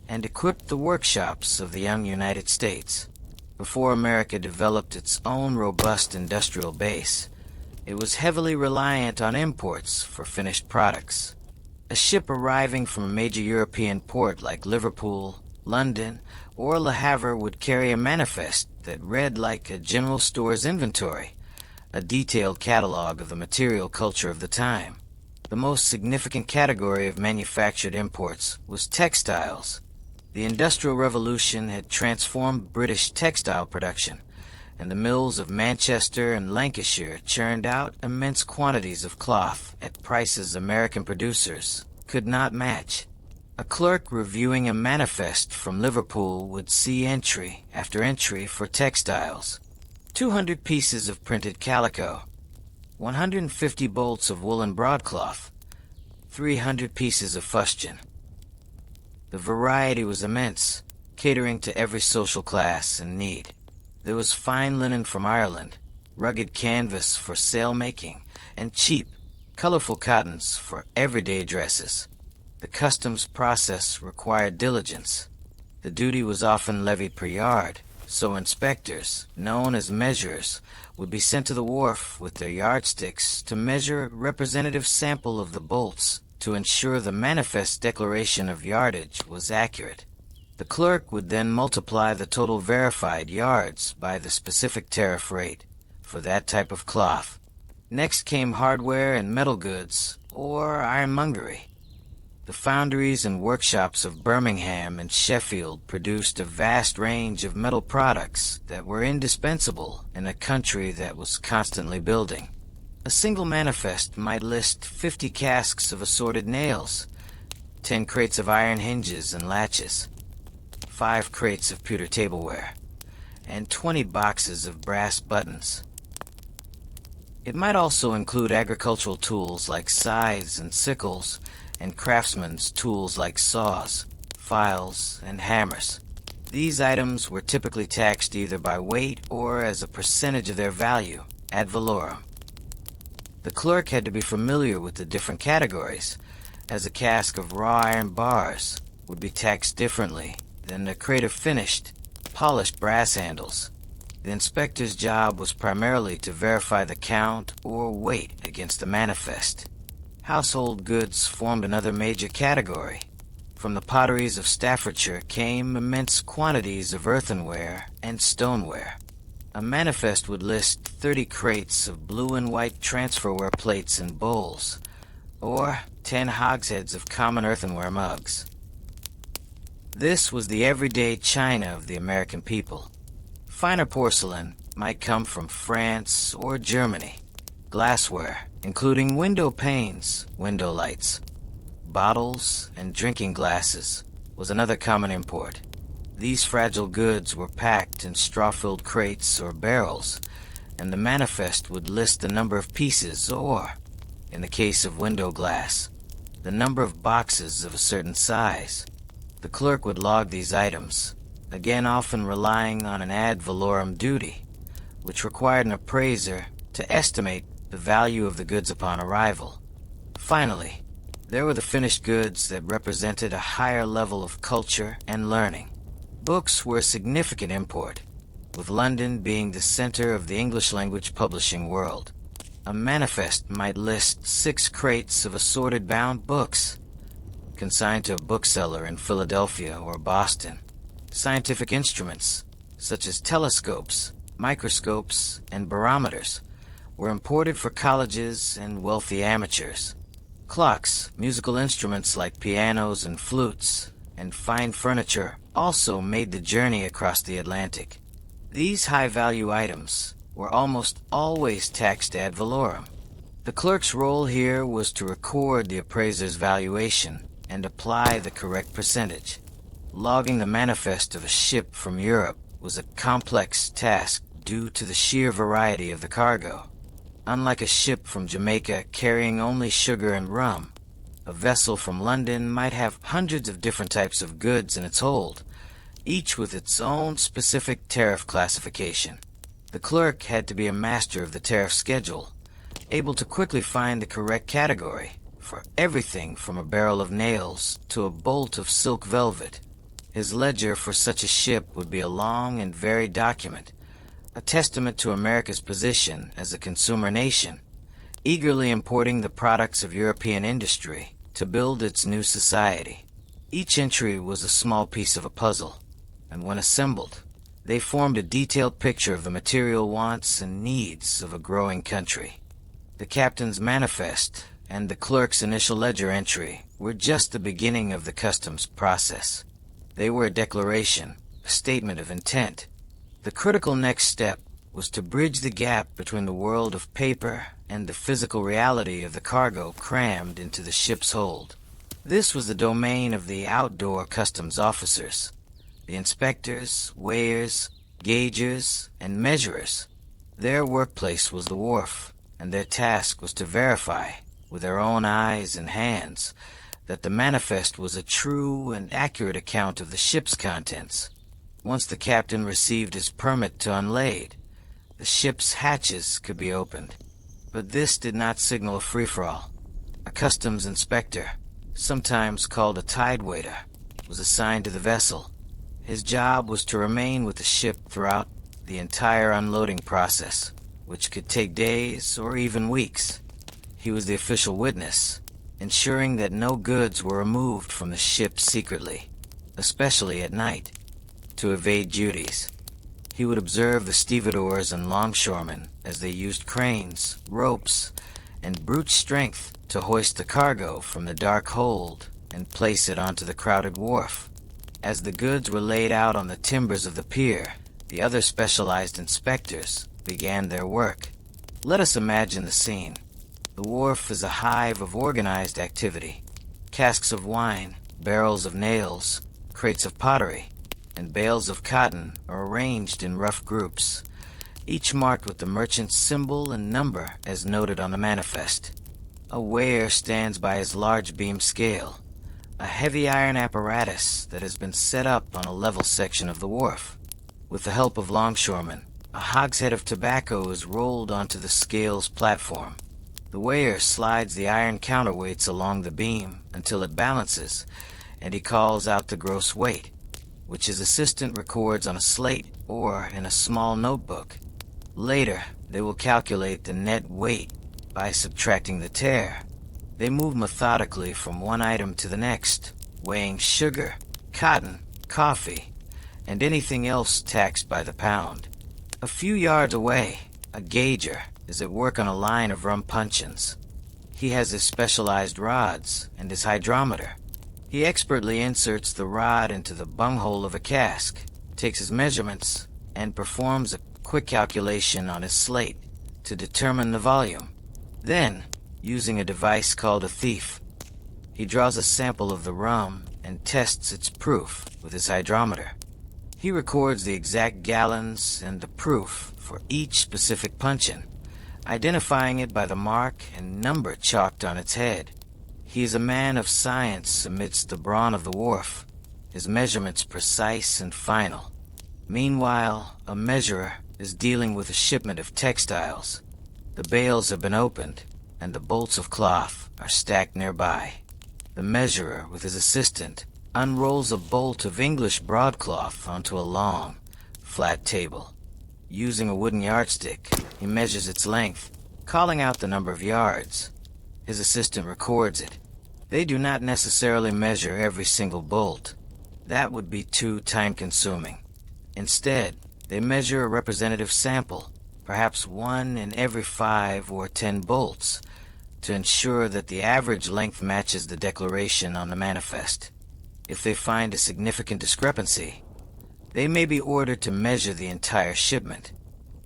and equipped the workshops of the young United States. Before America developed its own robust industrial base, it was heavily reliant on imports for finished products. A ship arriving from a major European port like Liverpool, London, or Le Havre would carry a manifest that read like a general store's inventory, a detailed catalog of the material culture of the time. The most significant category of manufactured imports was textiles. The Industrial Revolution had transformed British textile production, and the mills of Manchester and Lancashire churned out immense quantities of cloth at prices American producers could not match. A clerk reviewing a manifest from Liverpool would see entry after entry for textiles. 200 pieces of printed calico, 150 bolts of woolen broadcloth, 300 pieces of fustian. The variety was immense, catering to every social class and need. There was fine linen from Ireland, rugged canvas for sail-making, and cheap, colorful cottons for everyday dresses. The customs process required diligence. The duty was often levied per yard, so inspectors, known as measurers, would be sent to the wharf with their yardsticks to measure a representative sample of the bolts to ensure the manifest declaration of yardage was accurate. The clerk would then multiply the total verified yards by the specific tariff rate for that type of cloth. Next came hardware and metal goods, or ironmongery. The foundries and workshops of Birmingham and Sheffield produced a vast range of metal products that were indispensable in a country that was constantly building. A single manifest might list 50 casks of assorted nails, 10 crates of iron hinges and latches, 5 crates of pewter tableware, and 20 boxes of brass buttons. It might also include agricultural tools like scythes and sickles, and craftsmen's tools like saws, files, and hammers. These items were typically taxed either by weight or as a percentage of their value, ad valorem. The clerk had to be familiar with the different categories, as a cask of raw iron bars would be taxed differently than a crate of finished, polished brass handles. The inspector's job was primarily to verify the count or weight against the manifest. Household goods formed another major category. From the potteries of Staffordshire came immense quantities of earthenware and stoneware. A manifest would list 30 crates of blue and white transferware plates and bowls, or 10 hogsheads of common earthenware mugs. This was the everyday china of the American people. Finer porcelain might come from France or Germany. Glassware, including window panes, window lights, bottles, and drinking glasses, was another common import. These fragile goods were packed in straw-filled crates or barrels, and the manifest would list the number of pieces or, in the case of window glass, the number of boxes of a certain size. The clerk would log these items, again often relying on an ad valorem duty, which required an appraiser to estimate the value of the goods upon arrival. Finally, there were the finished goods that represented a higher level of culture and learning. Books were a significant import, with London being the center of the English-language publishing world. A manifest might list 6 crates of assorted bound books, consigned to a bookseller in Philadelphia or Boston. Scientific instruments, such as telescopes, microscopes, and barometers, were imported for colleges and wealthy amateurs. Clocks, musical instruments like pianos and flutes, and fine furniture also made the journey across the Atlantic. These high-value items were almost always taxed ad valorem. The clerk's role here was to record the appraiser's valuation and apply the correct percentage. Logging the manifest of a ship from Europe was a complex task due to the sheer variety of the cargo. Unlike a ship from Jamaica carrying only sugar and rum, a vessel from London might have hundreds of different types of goods in its hold, each with its own specific tariff classification. The clerk had to be a master of the tariff schedule, able to quickly find the correct category for everything from a barrel of nails to a bolt of silk velvet. His ledger for such a ship would be a long and varied document, a testament to America's position as a consumer nation, eagerly importing the products of European industry to build its new society. Each entry was a small piece of a puzzle, and when assembled, they formed a detailed picture of the material wants and needs of a growing country. The captain's manifest and the clerk's initial ledger entry were just the beginning of the customs process. They were a declaration, a statement of intent. The critical next step was to bridge the gap between the world of paper and the physical reality of the cargo crammed into the ship's hold. This was the domain of the outdoor customs officers, the inspectors, weighers, gaugers, and measurers. Their workplace was the wharf, and their task was to verify, with their own eyes and hands, that the manifest was a true and accurate account of the ship's contents. Once the captain received his permit to unlade, the ship's hatches could be opened. But this did not signal a free-for-all. A customs inspector, sometimes called a tide waiter, was assigned to the vessel. His job was to remain with the ship throughout the entire unloading process, which could take days or even weeks. He was the official witness, ensuring that no goods were removed from the ship secretly, especially at night. To evade duties, he would observe the stevedores and longshoremen as they used cranes, ropes, and brute strength to hoist the cargo from the dark hold and place it onto the crowded wharf. As the goods were laid out on the timbers of the pier, the other specialized inspectors began their work. Let us imagine the scene. The wharf is a hive of organized activity. Casks of wine, barrels of nails, crates of pottery, and bales of cotton are arranged in rough groups, each marked with the merchant's symbol and number as noted on the manifest. A weigher stands by his large beam scale, a heavy iron apparatus that has been set up on a level section of the wharf. With the help of longshoremen, a hogshead of tobacco is rolled onto the scales platform. The weigher slides the iron counterweights along the beam until it balances, and he calls out the gross weight, which his assistant records on a slate or in a small notebook. Later, they will calculate the net weight by subtracting the tare. They move methodically from one item to the next, weighing sugar, cotton, coffee, and anything else taxed by the pound. A few yards away, a gauger is at work on a line of rum puncheons. He has his specialized rods and his hydrometer. He expertly inserts the rod into the bunghole of a cask, takes his measurements, and performs a quick calculation on his slate to determine the volume. Then, using a device called a thief, he draws a sample of the rum and tests its proof with his hydrometer. He records the exact gallons and the proof for each specific puncheon, identifying it by the mark and number chalked on its head. He is a man of science amidst the brawn of the wharf, his measurements precise and final. Meanwhile, a measurer is dealing with a shipment of textiles. The bales have been opened, and the bolts of cloth are stacked nearby. The measurer, with his assistant, unrolls a bolt of English broadcloth onto a long, flat table. Using a wooden yardstick, he measures its length, calling out the number of yards. His assistant records it. They do not necessarily measure every single bolt. That would be too time-consuming. Instead, they measure a representative sample, perhaps 1 in every 5 or 10 bolts, to ensure that the average length matches the declaration on the manifest. If they find a significant discrepancy, they may be ordered to measure the entire shipment.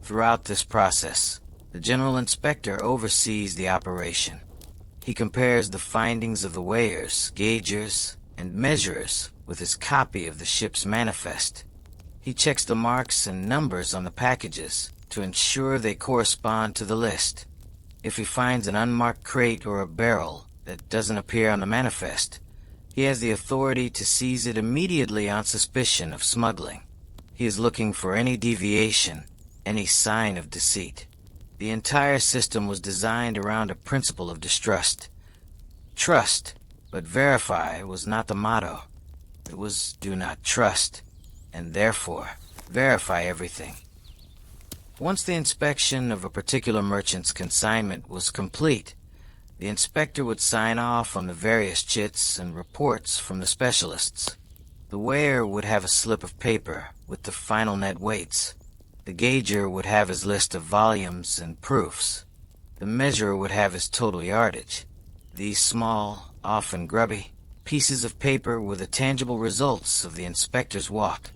Throughout this process, the general inspector oversees the operation. He compares the findings of the weighers, gaugers, and measurers with his copy of the ship's manifest. He checks the marks and numbers on the packages to ensure they correspond to the list. If he finds an unmarked crate or a barrel that doesn't appear on the manifest, he has the authority to seize it immediately on suspicion of smuggling. He is looking for any deviation, any sign of deceit. The entire system was designed around a principle of distrust. Trust, but verify was not the motto. It was do not trust, and therefore verify everything. Once the inspection of a particular merchant's consignment was complete, the inspector would sign off on the various chits and reports from the specialists. The weigher would have a slip of paper with the final net weights. The gauger would have his list of volumes and proofs. The measurer would have his total yardage. These small, often grubby, pieces of paper were the tangible results of the inspector's walk.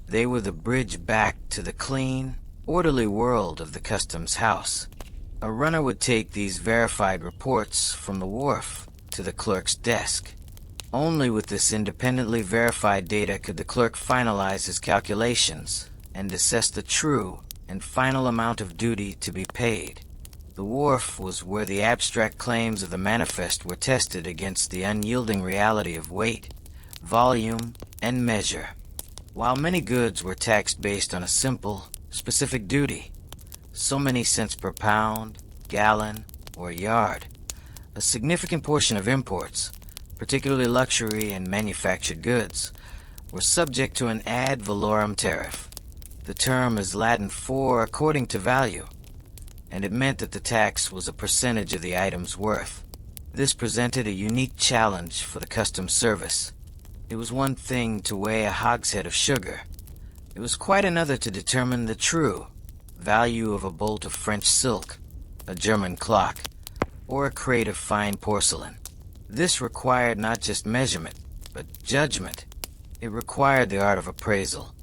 They were the bridge back to the clean, orderly world of the customs house. A runner would take these verified reports from the wharf to the clerk's desk. Only with this independently verified data could the clerk finalize his calculations and assess the true and final amount of duty to be paid. The wharf was where the abstract claims of the manifest were tested against the unyielding reality of weight, volume, and measure. While many goods were taxed based on a simple, specific duty, so many cents per pound, gallon, or yard, A significant portion of imports, particularly luxury and manufactured goods, were subject to an ad valorem tariff. The term is Latin for according to value, and it meant that the tax was a percentage of the item's worth. This presented a unique challenge for the customs service. It was one thing to weigh a hogshead of sugar. It was quite another to determine the true value of a bolt of French silk, a German clock, or a crate of fine porcelain. This required not just measurement, but judgment. It required the art of appraisal.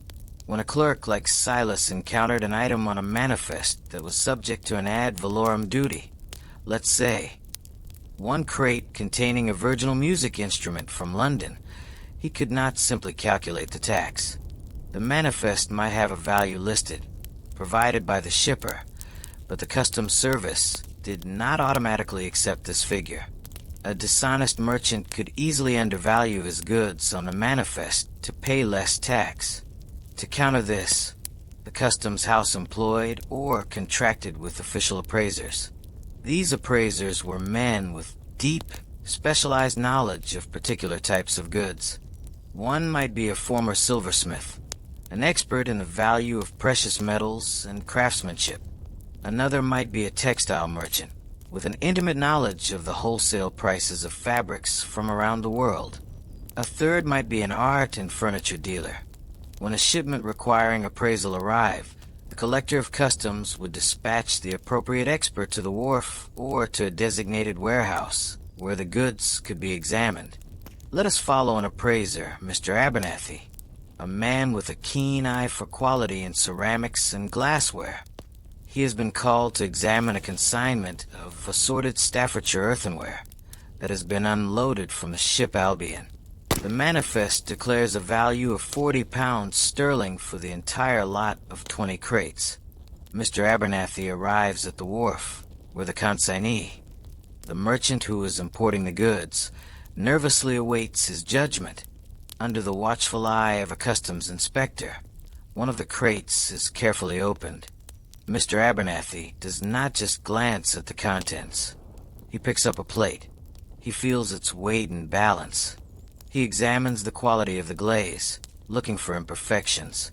When a clerk like Silas encountered an item on a manifest that was subject to an ad valorem duty, let's say, one crate containing a virginal music instrument from London, he could not simply calculate the tax. The manifest might have a value listed, provided by the shipper, but the customs service did not automatically accept this figure. A dishonest merchant could easily undervalue his goods on the manifest to pay less tax. To counter this, the customs house employed or contracted with official appraisers. These appraisers were men with deep, specialized knowledge of particular types of goods. One might be a former silversmith, an expert in the value of precious metals and craftsmanship. Another might be a textile merchant, with an intimate knowledge of the wholesale prices of fabrics from around the world. A third might be an art and furniture dealer. When a shipment requiring appraisal arrived, the collector of customs would dispatch the appropriate expert to the wharf or to a designated warehouse where the goods could be examined. Let us follow an appraiser, Mr. Abernathy, a man with a keen eye for quality in ceramics and glassware. He has been called to examine a consignment of assorted Staffordshire earthenware that has been unloaded from the ship Albion. The manifest declares a value of £40 sterling for the entire lot of 20 crates. Mr. Abernathy arrives at the wharf, where the consignee, the merchant who is importing the goods, nervously awaits his judgment. Under the watchful eye of a customs inspector, one of the crates is carefully opened. Mr. Abernathy does not just glance at the contents. He picks up a plate. He feels its weight and balance. He examines the quality of the glaze, looking for imperfections.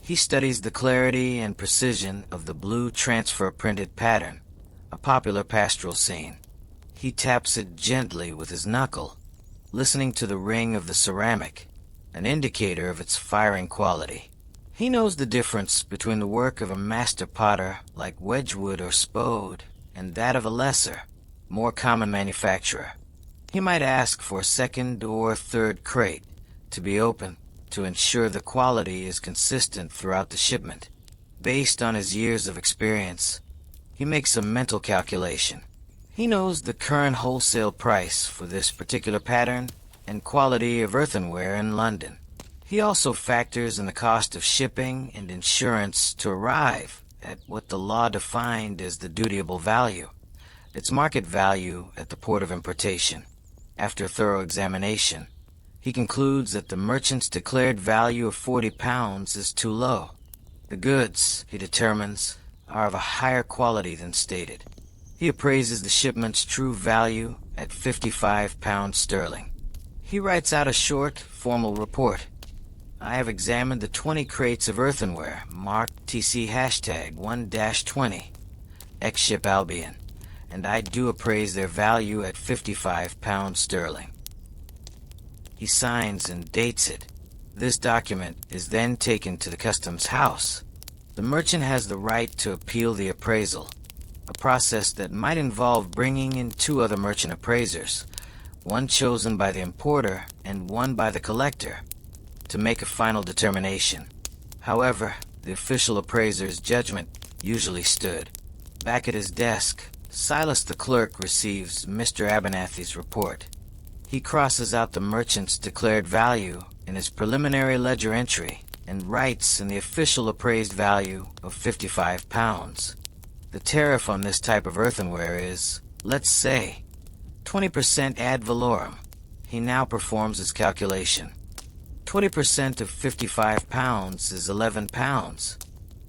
He studies the clarity and precision of the blue transfer printed pattern, a popular pastoral scene. He taps it gently with his knuckle, listening to the ring of the ceramic, an indicator of its firing quality. He knows the difference between the work of a master potter like Wedgwood or Spode and that of a lesser, more common manufacturer. He might ask for a second or third crate to be opened to ensure the quality is consistent throughout the shipment. Based on his years of experience, he makes a mental calculation. He knows the current wholesale price for this particular pattern and quality of earthenware in London. He also factors in the cost of shipping and insurance to arrive at what the law defined as the dutiable value, its market value at the port of importation. After thorough examination, he concludes that the merchant's declared value of £40 is too low. The goods, he determines, are of a higher quality than stated. He appraises the shipment's true value at £55 sterling. He writes out a short, formal report. I have examined the 20 crates of earthenware marked TC #1-20, ex-ship Albion, and I do appraise their value at £55 sterling. He signs and dates it. This document is then taken to the customs house. The merchant has the right to appeal the appraisal, a process that might involve bringing in two other merchant appraisers, one chosen by the importer and one by the collector, to make a final determination. However, the official appraiser's judgment usually stood. Back at his desk, Silas the clerk receives Mr. Abernathy's report. He crosses out the merchant's declared value in his preliminary ledger entry and writes in the official appraised value of £55. The tariff on this type of earthenware is, let's say, 20% ad valorem. He now performs his calculation. 20% of £55 is £11.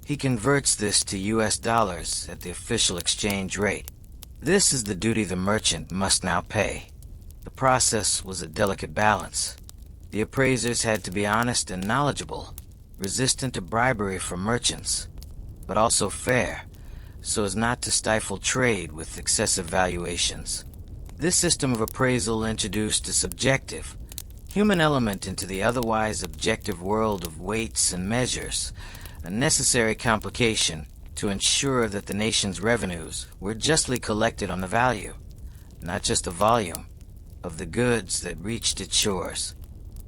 He converts this to US dollars at the official exchange rate. This is the duty the merchant must now pay. The process was a delicate balance. The appraisers had to be honest and knowledgeable, resistant to bribery from merchants, but also fair, so as not to stifle trade with excessive valuations. This system of appraisal introduced a subjective, human element into the otherwise objective world of weights and measures, a necessary complication to ensure that the nation's revenues were justly collected on the value, not just the volume, of the goods that reached its shores.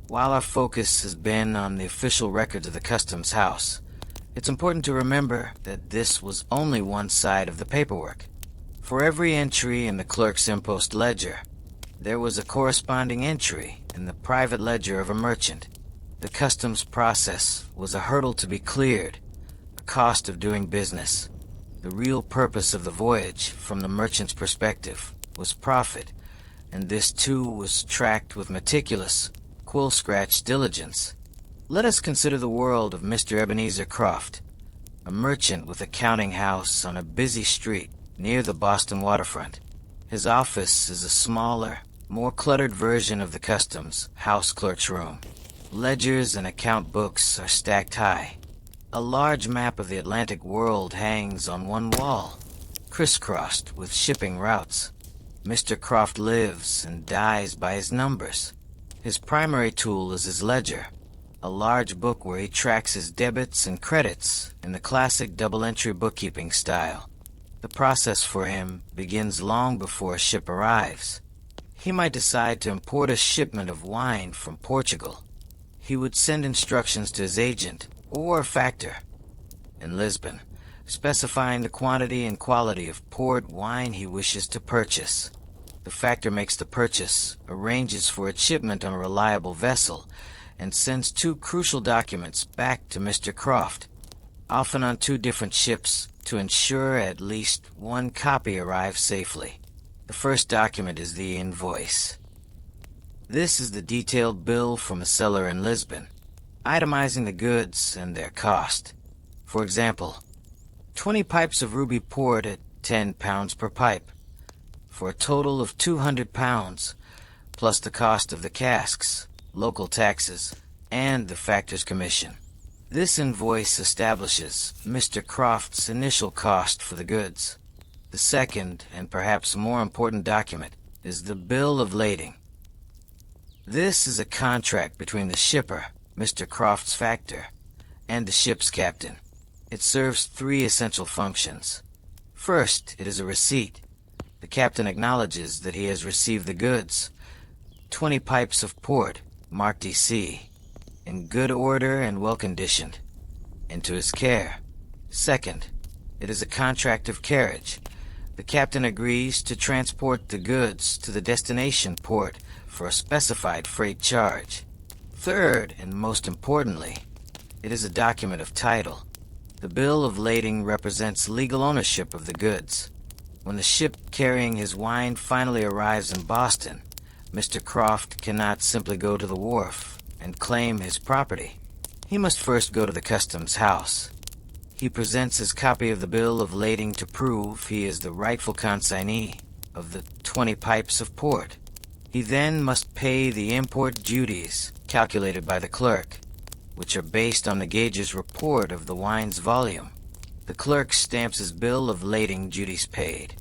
While our focus has been on the official records of the Customs House, it's important to remember that this was only one side of the paperwork. For every entry in the clerk's impost ledger, there was a corresponding entry in the private ledger of a merchant. The customs process was a hurdle to be cleared, a cost of doing business. The real purpose of the voyage, from the merchant's perspective, was profit, and this too was tracked with meticulous, quill-scratch diligence. Let us consider the world of Mr. Ebenezer Croft, a merchant with a counting house on a busy street near the Boston waterfront. His office is a smaller, more cluttered version of the customs house clerk's room. Ledgers and account books are stacked high. A large map of the Atlantic world hangs on one wall, crisscrossed with shipping routes. Mr. Croft lives and dies by his numbers. His primary tool is his ledger, a large book where he tracks his debits and credits in the classic double-entry bookkeeping style. The process for him begins long before a ship arrives. He might decide to import a shipment of wine from Portugal. He would send instructions to his agent or factor in Lisbon, specifying the quantity and quality of port wine he wishes to purchase. The factor makes the purchase, arranges for its shipment on a reliable vessel, and sends two crucial documents back to Mr. Croft, often on two different ships, to ensure at least one copy arrives safely. The first document is the invoice. This is the detailed bill from a seller in Lisbon, itemizing the goods and their cost. For example, 20 pipes of ruby port at £10 per pipe, for a total of £200, plus the cost of the casks, local taxes, and the factor's commission. This invoice establishes Mr. Croft's initial cost for the goods. The second, and perhaps more important document, is the bill of lading. This is a contract between the shipper, Mr. Croft's factor, and the ship's captain. It serves three essential functions. First, it is a receipt. The captain acknowledges that he has received the goods, 20 pipes of port, marked EC, in good order and well-conditioned, into his care. Second, it is a contract of carriage. The captain agrees to transport the goods to the destination port for a specified freight charge. Third, and most importantly, it is a document of title. The bill of lading represents legal ownership of the goods. When the ship carrying his wine finally arrives in Boston, Mr. Croft cannot simply go to the wharf and claim his property. He must first go to the customs house. He presents his copy of the bill of lading to prove he is the rightful consignee of the 20 pipes of port. He then must pay the import duties calculated by the clerk, which are based on the gauge's report of the wine's volume. The clerk stamps his bill of lading duties paid.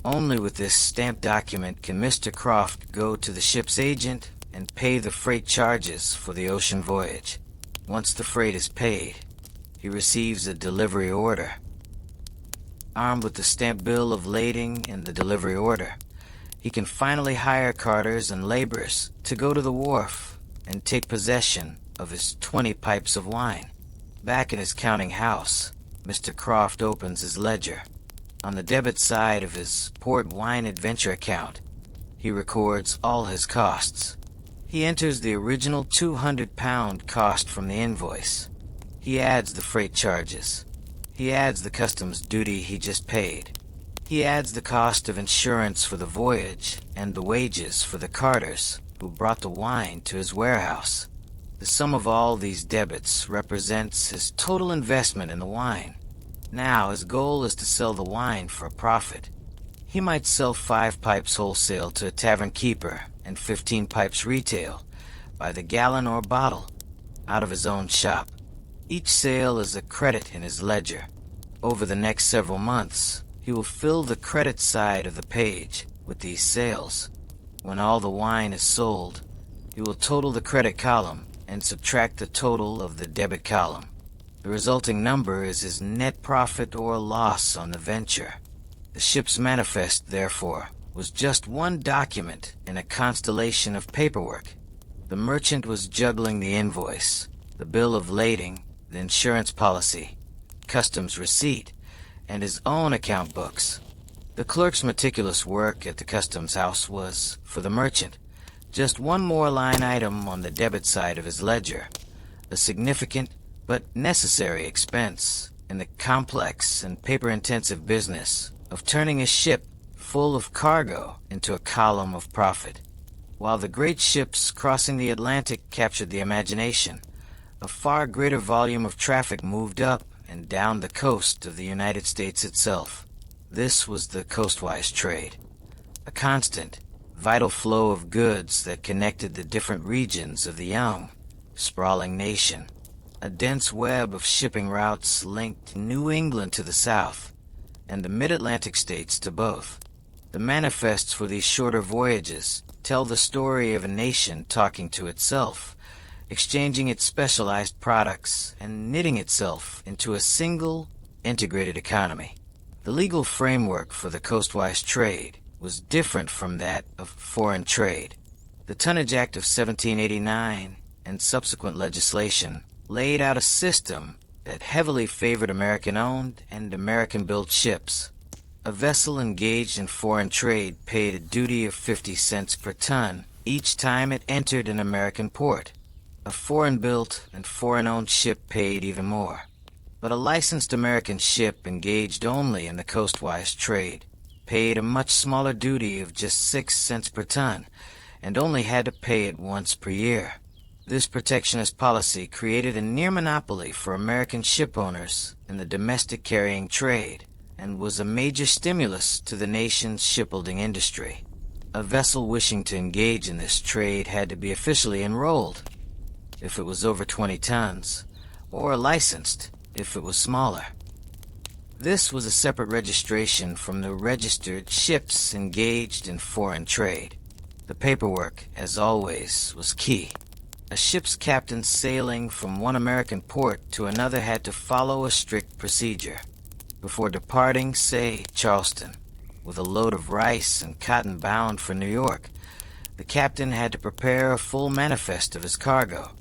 Only with this stamped document can Mr. Croft go to the ship's agent and pay the freight charges for the ocean voyage. Once the freight is paid, he receives a delivery order. Armed with the stamped bill of lading and the delivery order, he can finally hire carters and laborers to go to the wharf and take possession of his 20 pipes of wine. Back in his counting house, Mr. Croft opens his ledger. On the debit side of his port wine adventure account, he records all his costs. He enters the original £200 cost from the invoice. He adds the freight charges. He adds the customs duty he just paid. He adds the cost of insurance for the voyage and the wages for the carters who brought the wine to his warehouse. The sum of all these debits represents his total investment in the wine. Now his goal is to sell the wine for a profit. He might sell 5 pipes wholesale to a tavern keeper and 15 pipes retail, by the gallon or bottle, out of his own shop. Each sale is a credit in his ledger. Over the next several months, he will fill the credit side of the page with these sales. When all the wine is sold, he will total the credit column and subtract the total of the debit column. The resulting number is his net profit or loss on the venture. The ship's manifest, therefore, was just one document in a constellation of paperwork. The merchant was juggling the invoice, the bill of lading, the insurance policy, customs receipt, and his own account books. The clerk's meticulous work at the customs house was, for the merchant, just one more line item on the debit side of his ledger, a significant but necessary expense in the complex and paper-intensive business of turning a ship full of cargo into a column of profit. While the great ships crossing the Atlantic captured the imagination, a far greater volume of traffic moved up and down the coast of the United States itself. This was the coastwise trade, a constant, vital flow of goods that connected the different regions of the young, sprawling nation. A dense web of shipping routes linked New England to the south and the mid-Atlantic states to both. The manifests for these shorter voyages tell the story of a nation talking to itself, exchanging its specialized products and knitting itself into a single, integrated economy. The legal framework for the coastwise trade was different from that of foreign trade. The Tonnage Act of 1789 and subsequent legislation laid out a system that heavily favored American-owned and American-built ships. A vessel engaged in foreign trade paid a duty of 50 cents per ton each time it entered an American port. A foreign-built and foreign-owned ship paid even more. But a licensed American ship engaged only in the coastwise trade paid a much smaller duty of just 6 cents per ton and only had to pay it once per year. This protectionist policy created a near monopoly for American ship owners in the domestic carrying trade and was a major stimulus to the nation's shipbuilding industry. A vessel wishing to engage in this trade had to be officially enrolled if it was over 20 tons, or licensed if it was smaller. This was a separate registration from the registered ships engaged in foreign trade. The paperwork, as always, was key. A ship's captain sailing from one American port to another had to follow a strict procedure. Before departing, say, Charleston, with a load of rice and cotton bound for New York, the captain had to prepare a full manifest of his cargo,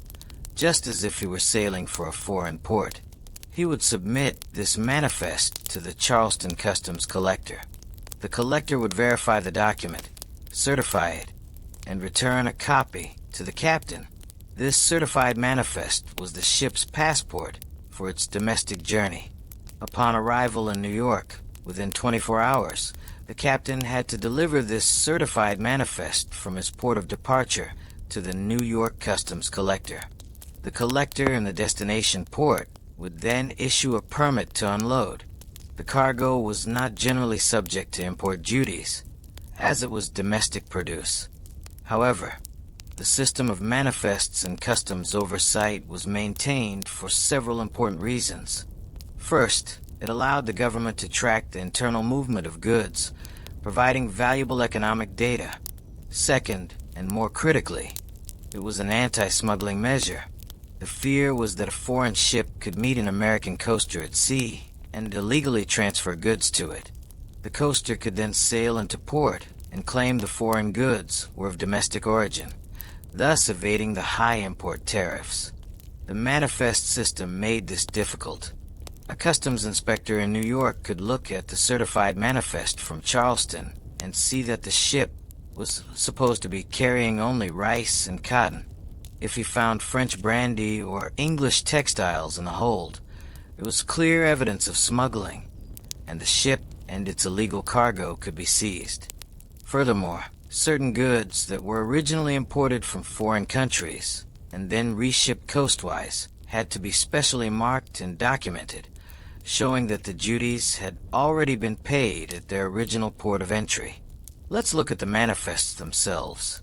just as if he were sailing for a foreign port. He would submit this manifest to the Charleston Customs Collector. The collector would verify the document, certify it, and return a copy to the captain. This certified manifest was the ship's passport for its domestic journey. Upon arrival in New York, within 24 hours, the captain had to deliver this certified manifest from his port of departure to the New York Customs Collector. The collector in the destination port would then issue a permit to unload. The cargo was not generally subject to import duties, as it was domestic produce. However, the system of manifests and customs oversight was maintained for several important reasons. First, it allowed the government to track the internal movement of goods, providing valuable economic data. Second, and more critically, it was an anti-smuggling measure. The fear was that a foreign ship could meet an American coaster at sea and illegally transfer goods to it. The coaster could then sail into port and claim the foreign goods were of domestic origin, thus evading the high import tariffs. The manifest system made this difficult. A customs inspector in New York could look at the certified manifest from Charleston and see that the ship was supposed to be carrying only rice and cotton. If he found French brandy or English textiles in the hold, it was clear evidence of smuggling, and the ship and its illegal cargo could be seized. Furthermore, certain goods that were originally imported from foreign countries and then reshipped coastwise had to be specially marked and documented, showing that the duties had already been paid at their original port of entry. Let's look at the manifests themselves.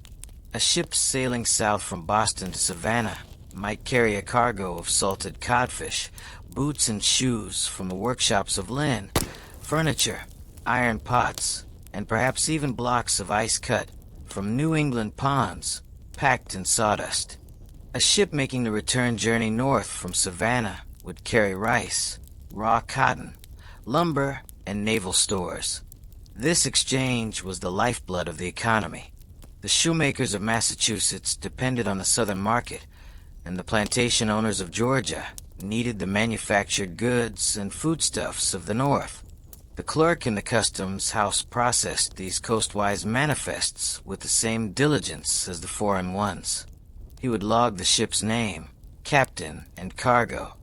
A ship sailing south from Boston to Savannah might carry a cargo of salted codfish, boots and shoes from the workshops of Lynn, furniture, iron pots, and perhaps even blocks of ice cut from New England ponds, packed in sawdust. A ship making the return journey north from Savannah would carry rice, raw cotton, lumber, and naval stores. This exchange was the lifeblood of the economy. The shoemakers of Massachusetts depended on the southern market, and the plantation owners of Georgia needed the manufactured goods and foodstuffs of the north. The clerk in the customs house processed these coastwise manifests with the same diligence as the foreign ones. He would log the ship's name, captain, and cargo.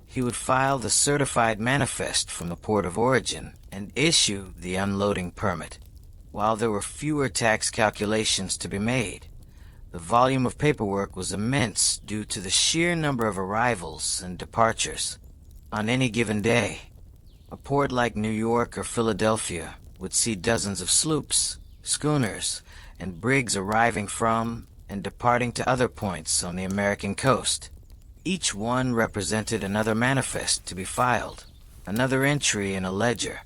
He would file the certified manifest from the port of origin and issue the unloading permit. While there were fewer tax calculations to be made, the volume of paperwork was immense due to the sheer number of arrivals and departures. On any given day, a port like New York or Philadelphia would see dozens of sloops, schooners, and brigs arriving from and departing to other points on the American coast. Each one represented another manifest to be filed, another entry in a ledger,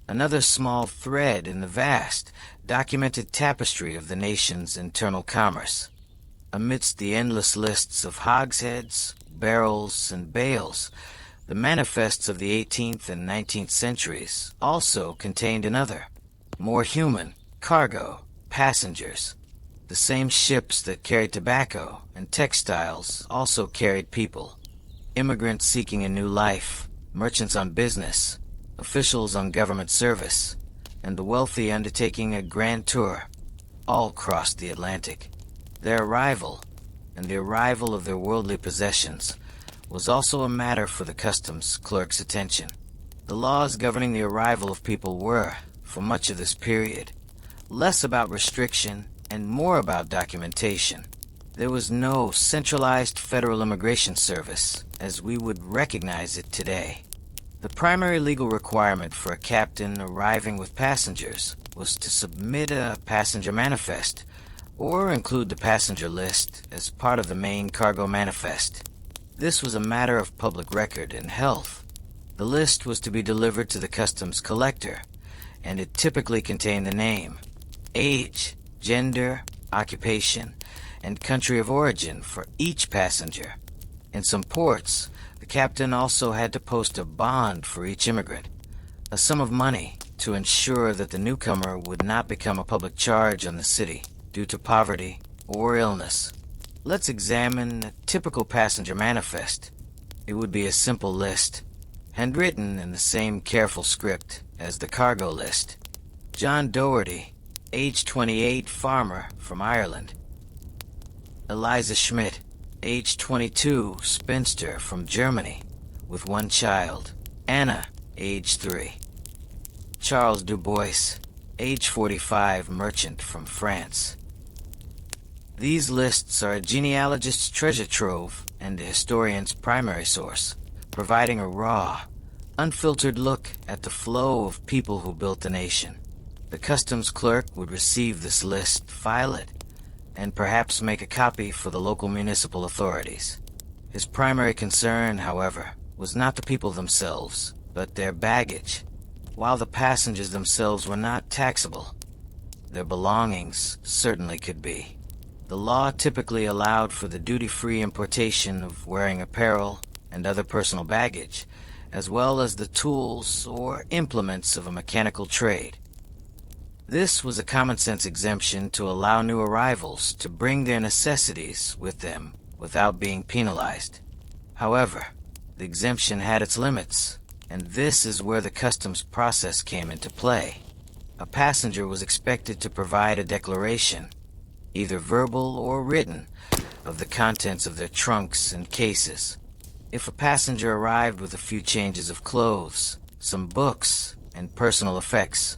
another small thread in the vast, documented tapestry of the nation's internal commerce. Amidst the endless lists of hogsheads, barrels, and bales, the manifests of the 18th and 19th centuries also contained another, more human, cargo, passengers. The same ships that carried tobacco and textiles also carried people. Immigrants seeking a new life, merchants on business, officials on government service, and the wealthy undertaking a grand tour, all crossed the Atlantic. Their arrival, and the arrival of their worldly possessions, was also a matter for the customs clerk's attention. The laws governing the arrival of people were, for much of this period, less about restriction and more about documentation. There was no centralized federal immigration service as we would recognize it today. The primary legal requirement for a captain arriving with passengers was to submit a passenger manifest or include the passenger list as part of the main cargo manifest. This was a matter of public record and health. The list was to be delivered to the customs collector, and it typically contained the name, age, gender, occupation, and country of origin for each passenger. In some ports, the captain also had to post a bond for each immigrant, a sum of money to ensure that the newcomer would not become a public charge on the city due to poverty or illness. Let's examine a typical passenger manifest. It would be a simple list, handwritten in the same careful script as the cargo list. John Doherty, age 28, farmer from Ireland. Eliza Schmidt, age 22, spinster from Germany, with one child. Anna, age 3. Charles Dubois, age 45, merchant from France. These lists are a genealogist's treasure trove and a historian's primary source, providing a raw, unfiltered look at the flow of people who built the nation. The customs clerk would receive this list, file it, and perhaps make a copy for the local municipal authorities. His primary concern, however, was not the people themselves, but their baggage. While the passengers themselves were not taxable, their belongings certainly could be. The law typically allowed for the duty-free importation of wearing apparel and other personal baggage, as well as the tools or implements of a mechanical trade. This was a common-sense exemption to allow new arrivals to bring their necessities with them without being penalized. However, the exemption had its limits, and this is where the customs process came into play. A passenger was expected to provide a declaration, either verbal or written, of the contents of their trunks and cases. If a passenger arrived with a few changes of clothes, some books, and personal effects,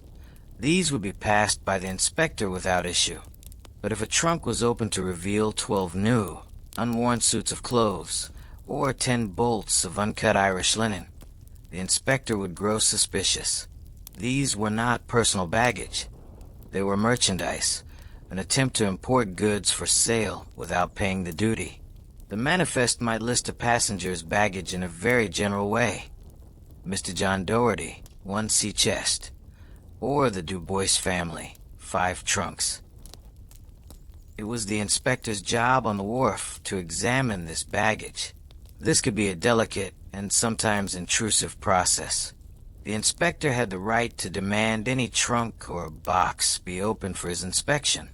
these would be passed by the inspector without issue. But if a trunk was opened to reveal 12 new, unworn suits of clothes, or 10 bolts of uncut Irish linen, the inspector would grow suspicious. These were not personal baggage. They were merchandise, an attempt to import goods for sale without paying the duty. The manifest might list a passenger's baggage in a very general way. Mr. John Doherty, 1 sea chest. Or the Du Bois family, 5 trunks. It was the inspector's job on the wharf to examine this baggage. This could be a delicate and sometimes intrusive process. The inspector had the right to demand any trunk or box be opened for his inspection.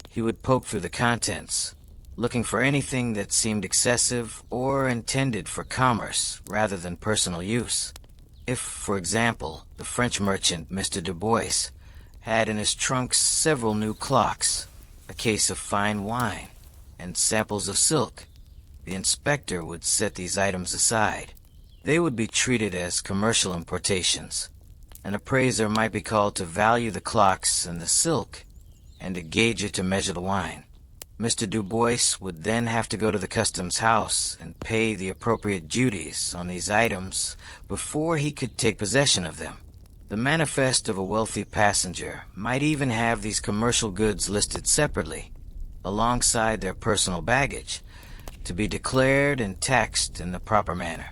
He would poke through the contents, looking for anything that seemed excessive or intended for commerce rather than personal use. If, for example, the French merchant Mr. Du Bois had in his trunks several new clocks, a case of fine wine, and samples of silk, the inspector would set these items aside. They would be treated as commercial importations. An appraiser might be called to value the clocks and the silk, and a gauger to measure the wine. Mr. Du Bois would then have to go to the customs house and pay the appropriate duties on these items before he could take possession of them. The manifest of a wealthy passenger might even have these commercial goods listed separately, alongside their personal baggage, to be declared and taxed in the proper manner.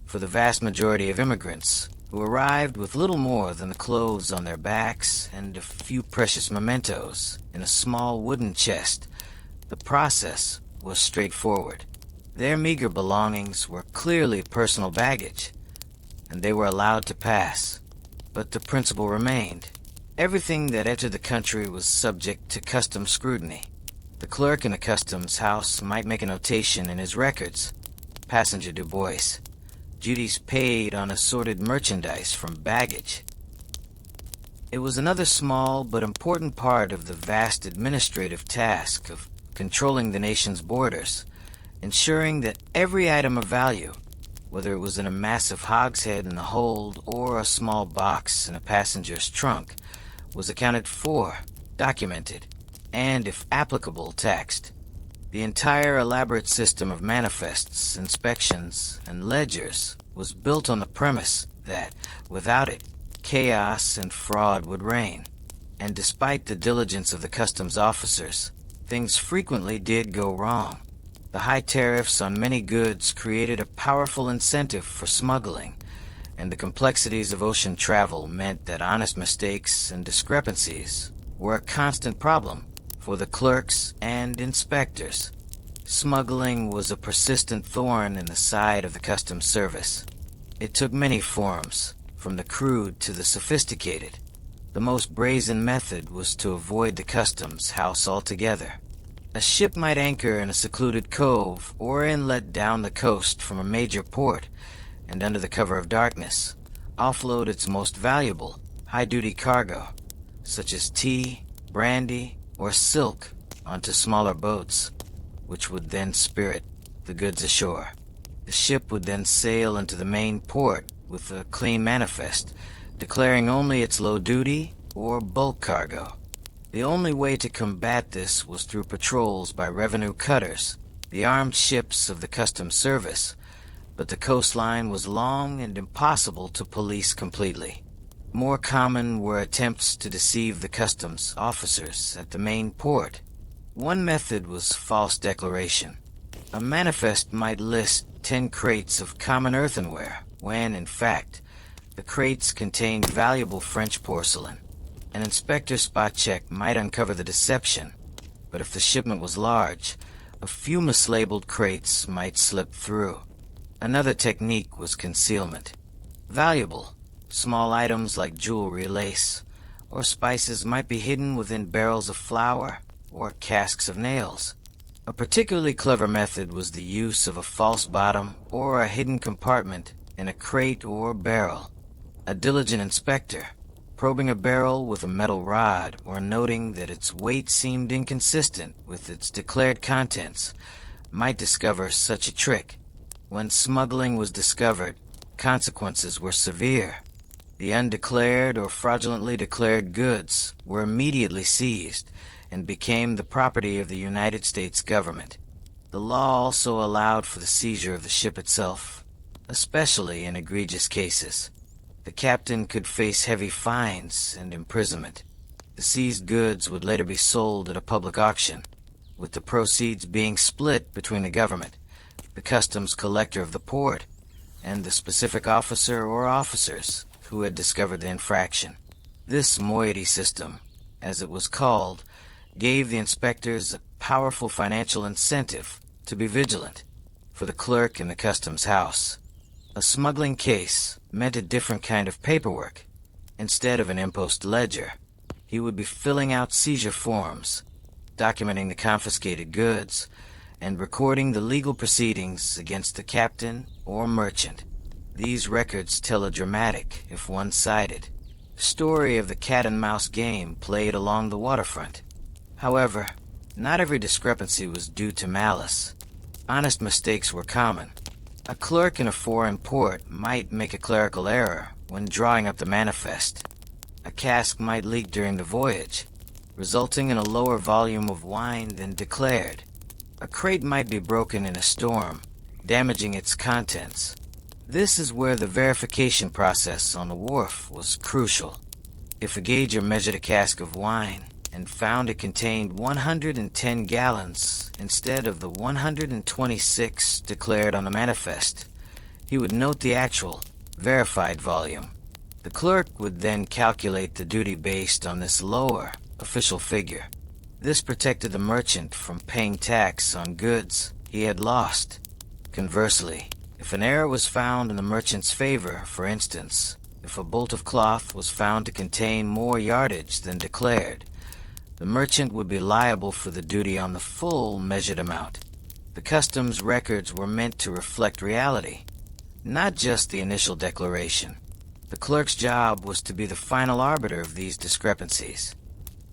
For the vast majority of immigrants, who arrived with little more than the clothes on their backs and a few precious mementos in a small wooden chest, the process was straightforward. Their meager belongings were clearly personal baggage, and they were allowed to pass. But the principle remained. Everything that entered the country was subject to customs scrutiny. The clerk in the customs house might make a notation in his records. Passenger Du Bois. Duties paid on assorted merchandise from baggage. It was another small but important part of the vast administrative task of controlling the nation's borders, ensuring that every item of value, whether it was in a massive hogshead in the hold or a small box in a passenger's trunk, was accounted for, documented, and, if applicable, taxed. The entire elaborate system of manifests, inspections, and ledgers was built on the premise that, without it, chaos and fraud would reign. And despite the diligence of the customs officers, things frequently did go wrong. The high tariffs on many goods created a powerful incentive for smuggling, and the complexities of ocean travel meant that honest mistakes and discrepancies were a constant problem for the clerks and inspectors. Smuggling was a persistent thorn in the side of the customs service. It took many forms, from the crude to the sophisticated. The most brazen method was to avoid the customs house altogether. A ship might anchor in a secluded cove or inlet down the coast from a major port, and under the cover of darkness, offload its most valuable, high-duty cargo, such as tea, brandy, or silk, onto smaller boats, which would then spirit the goods ashore. The ship would then sail into the main port with a clean manifest, declaring only its low-duty or bulk cargo. The only way to combat this was through patrols by revenue cutters, the armed ships of the customs service, but the coastline was long and impossible to police completely. More common were attempts to deceive the customs officers at the main port. One method was false declaration. A manifest might list 10 crates of common earthenware, when, in fact, the crates contained valuable French porcelain. An inspector's spot check might uncover the deception, but if the shipment was large, a few mislabeled crates might slip through. Another technique was concealment. Valuable, small items like jewelry, lace, or spices might be hidden within barrels of flour or casks of nails. A particularly clever method was the use of a false bottom or a hidden compartment in a crate or barrel. A diligent inspector, probing a barrel with a metal rod or noting that its weight seemed inconsistent with its declared contents, might discover such a trick. When smuggling was discovered, consequences were severe. The undeclared or fraudulently declared goods were immediately seized and became the property of the United States government. The law also allowed for the seizure of the ship itself. especially in egregious cases. The captain could face heavy fines and imprisonment. The seized goods would later be sold at a public auction, with the proceeds being split between the government, the customs collector of the port, and the specific officer or officers who had discovered the infraction. This moiety system, as it was called, gave the inspectors a powerful financial incentive to be vigilant. For the clerk in the customs house, a smuggling case meant a different kind of paperwork. Instead of an impost ledger, he would be filling out seizure forms, documenting the confiscated goods, and recording the legal proceedings against the captain or merchant. These records tell a dramatic, if one-sided, story of the cat-and-mouse game played along the waterfront. However, not every discrepancy was due to malice. Honest mistakes were common. A clerk in a foreign port might make a clerical error when drawing up the manifest. A cask might leak during the voyage, resulting in a lower volume of wine than declared. A crate might be broken in a storm, damaging its contents. This is where the verification process on the wharf was crucial. If a gauger measured a cask of wine and found it contained 110 gallons instead of the 126 declared on the manifest, he would note the actual, verified volume. The clerk would then calculate the duty based on this lower, official figure. This protected the merchant from paying tax on goods he had lost. Conversely, if an error was found in the merchant's favor, for instance, if a bolt of cloth was found to contain more yardage than declared, the merchant would be liable for the duty on the full measured amount. The customs records were meant to reflect reality, not just the initial declaration. The clerk's job was to be the final arbiter of these discrepancies.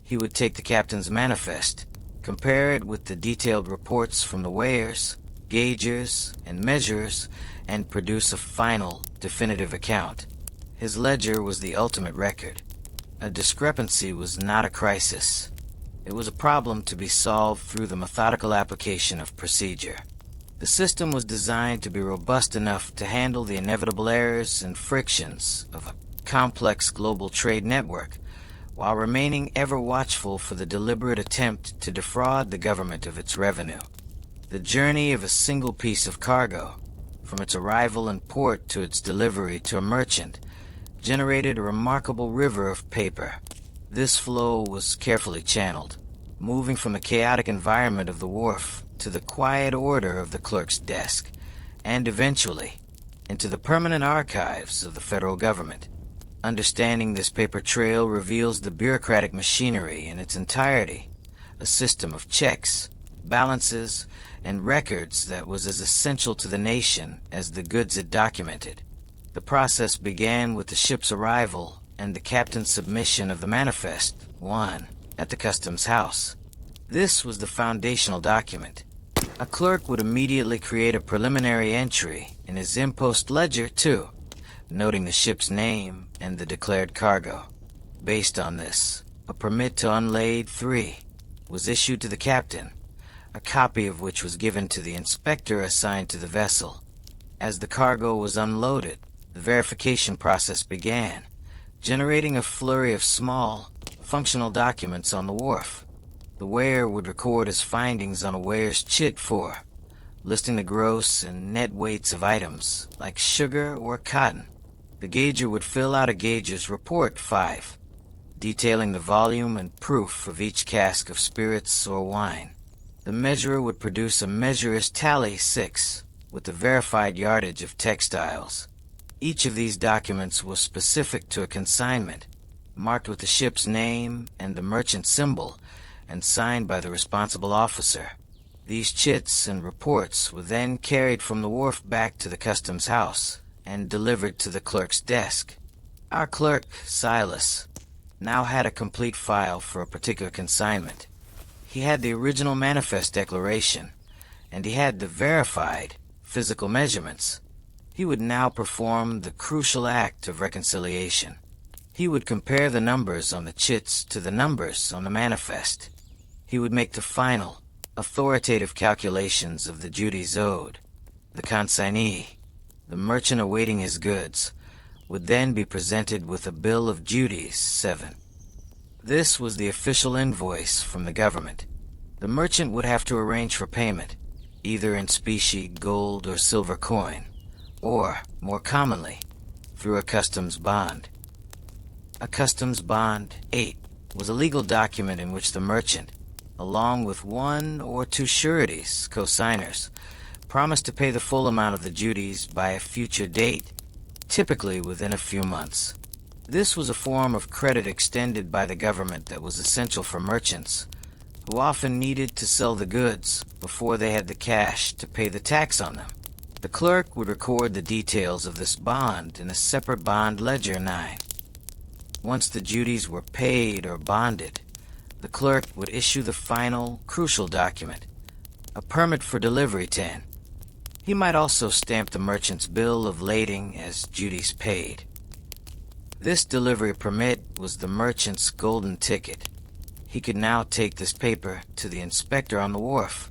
He would take the captain's manifest, compare it with the detailed reports from the weighers, gaugers, and measurers, and produce a final, definitive account. His ledger was the ultimate record. A discrepancy was not a crisis. It was a problem to be solved through the methodical application of procedure. The system was designed to be robust enough to handle the inevitable errors and frictions of a complex global trade network, while remaining ever watchful for the deliberate attempt to defraud the government of its revenue. The journey of a single piece of cargo, from its arrival in port to its delivery to a merchant, generated a remarkable river of paper. This flow was carefully channeled, moving from the chaotic environment of the wharf to the quiet order of the clerk's desk, and eventually into the permanent archives of the federal government. Understanding this paper trail reveals the bureaucratic machinery in its entirety, a system of checks, balances, and records that was as essential to the nation as the goods it documented. The process began with the ship's arrival and the captain's submission of the manifest, one, at the customs house. This was the foundational document. A clerk would immediately create a preliminary entry in his impost ledger, too, noting the ship's name and the declared cargo. Based on this, a permit to unlade 3 was issued to the captain, a copy of which was given to the inspector assigned to the vessel. As the cargo was unloaded, the verification process began, generating a flurry of small, functional documents on the wharf. The weigher would record his findings on a weigher's chit 4, listing the gross and net weights of items, like sugar or cotton. The gauger would fill out a gauger's report 5, detailing the volume and proof of each cask of spirits or wine. The measurer would produce a measurer's tally 6, with the verified yardage of textiles. Each of these documents was specific to a consignment, marked with the ship's name and the merchant symbol, and signed by the responsible officer. These chits and reports were then carried from the wharf back to the customs house and delivered to the clerk's desk. Our clerk, Silas, now had a complete file for a particular consignment. He had the original manifest declaration, and he had the verified physical measurements. He would now perform the crucial act of reconciliation. He would compare the numbers on the chits to the numbers on the manifest. He would make the final, authoritative calculations of the duties owed. The consignee The merchant awaiting his goods would then be presented with a bill of duties 7. This was the official invoice from the government. The merchant would have to arrange for payment, either in specie gold or silver coin, or, more commonly, through a customs bond. A customs bond 8 was a legal document in which the merchant, along with one or two sureties, co-signers, promised to pay the full amount of the duties by a future date, typically within a few months. This was a form of credit extended by the government that was essential for merchants, who often needed to sell the goods before they had the cash to pay the tax on them. The clerk would record the details of this bond in a separate bond ledger 9. Once the duties were paid or bonded, the clerk would issue the final, crucial document, a permit for delivery 10. He might also stamp the merchant's bill of lading as duties paid. This delivery permit was the merchant's golden ticket. He could now take this paper to the inspector on the wharf,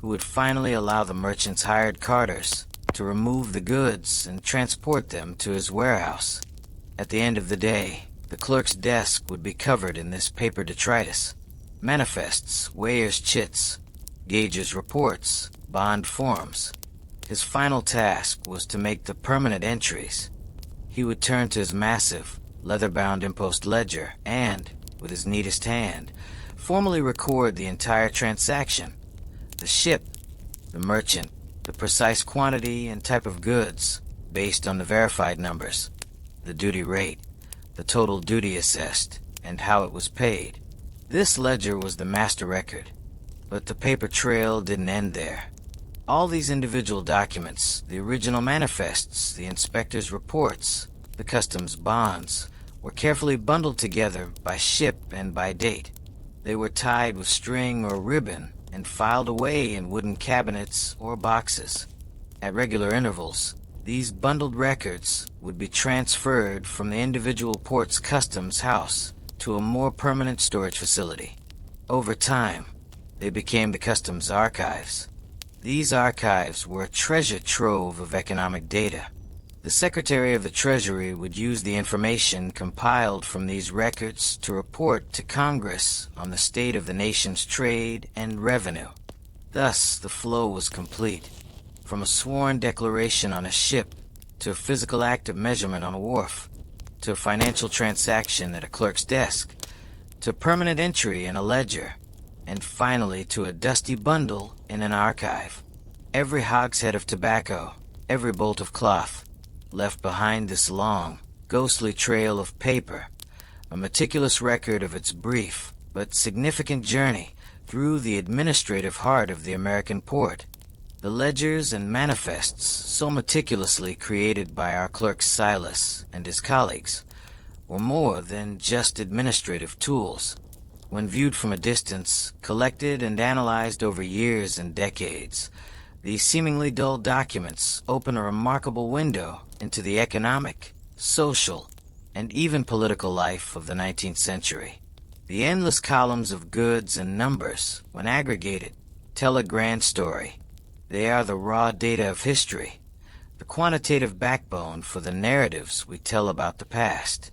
who would finally allow the merchant's hired carters to remove the goods and transport them to his warehouse. At the end of the day, the clerk's desk would be covered in this paper detritus: manifests, weighers' chits, gaugers' reports, bond forms. His final task was to make the permanent entries. He would turn to his massive, leather-bound impost ledger and, with his neatest hand, formally record the entire transaction: the ship, the merchant, the precise quantity and type of goods, based on the verified numbers, the duty rate, the total duty assessed, and how it was paid. This ledger was the master record, but the paper trail didn't end there. All these individual documents, the original manifests, the inspector's reports, the customs bonds, were carefully bundled together by ship and by date. They were tied with string or ribbon and filed away in wooden cabinets or boxes. At regular intervals, these bundled records would be transferred from the individual port's customs house to a more permanent storage facility. Over time, they became the customs archives. These archives were a treasure trove of economic data. The Secretary of the Treasury would use the information compiled from these records to report to Congress on the state of the nation's trade and revenue. Thus, the flow was complete. From a sworn declaration on a ship, to a physical act of measurement on a wharf, to a financial transaction at a clerk's desk, to a permanent entry in a ledger, and finally to a dusty bundle in an archive. Every hogshead of tobacco, every bolt of cloth, left behind this long, ghostly trail of paper, a meticulous record of its brief but significant journey through the administrative heart of the American port. The ledgers and manifests, so meticulously created by our clerk Silas and his colleagues, were more than just administrative tools. When viewed from a distance, collected and analyzed over years and decades, these seemingly dull documents open a remarkable window into the economic, social, and even political life of the 19th century. The endless columns of goods and numbers, when aggregated, tell a grand story. They are the raw data of history, the quantitative backbone for the narratives we tell about the past.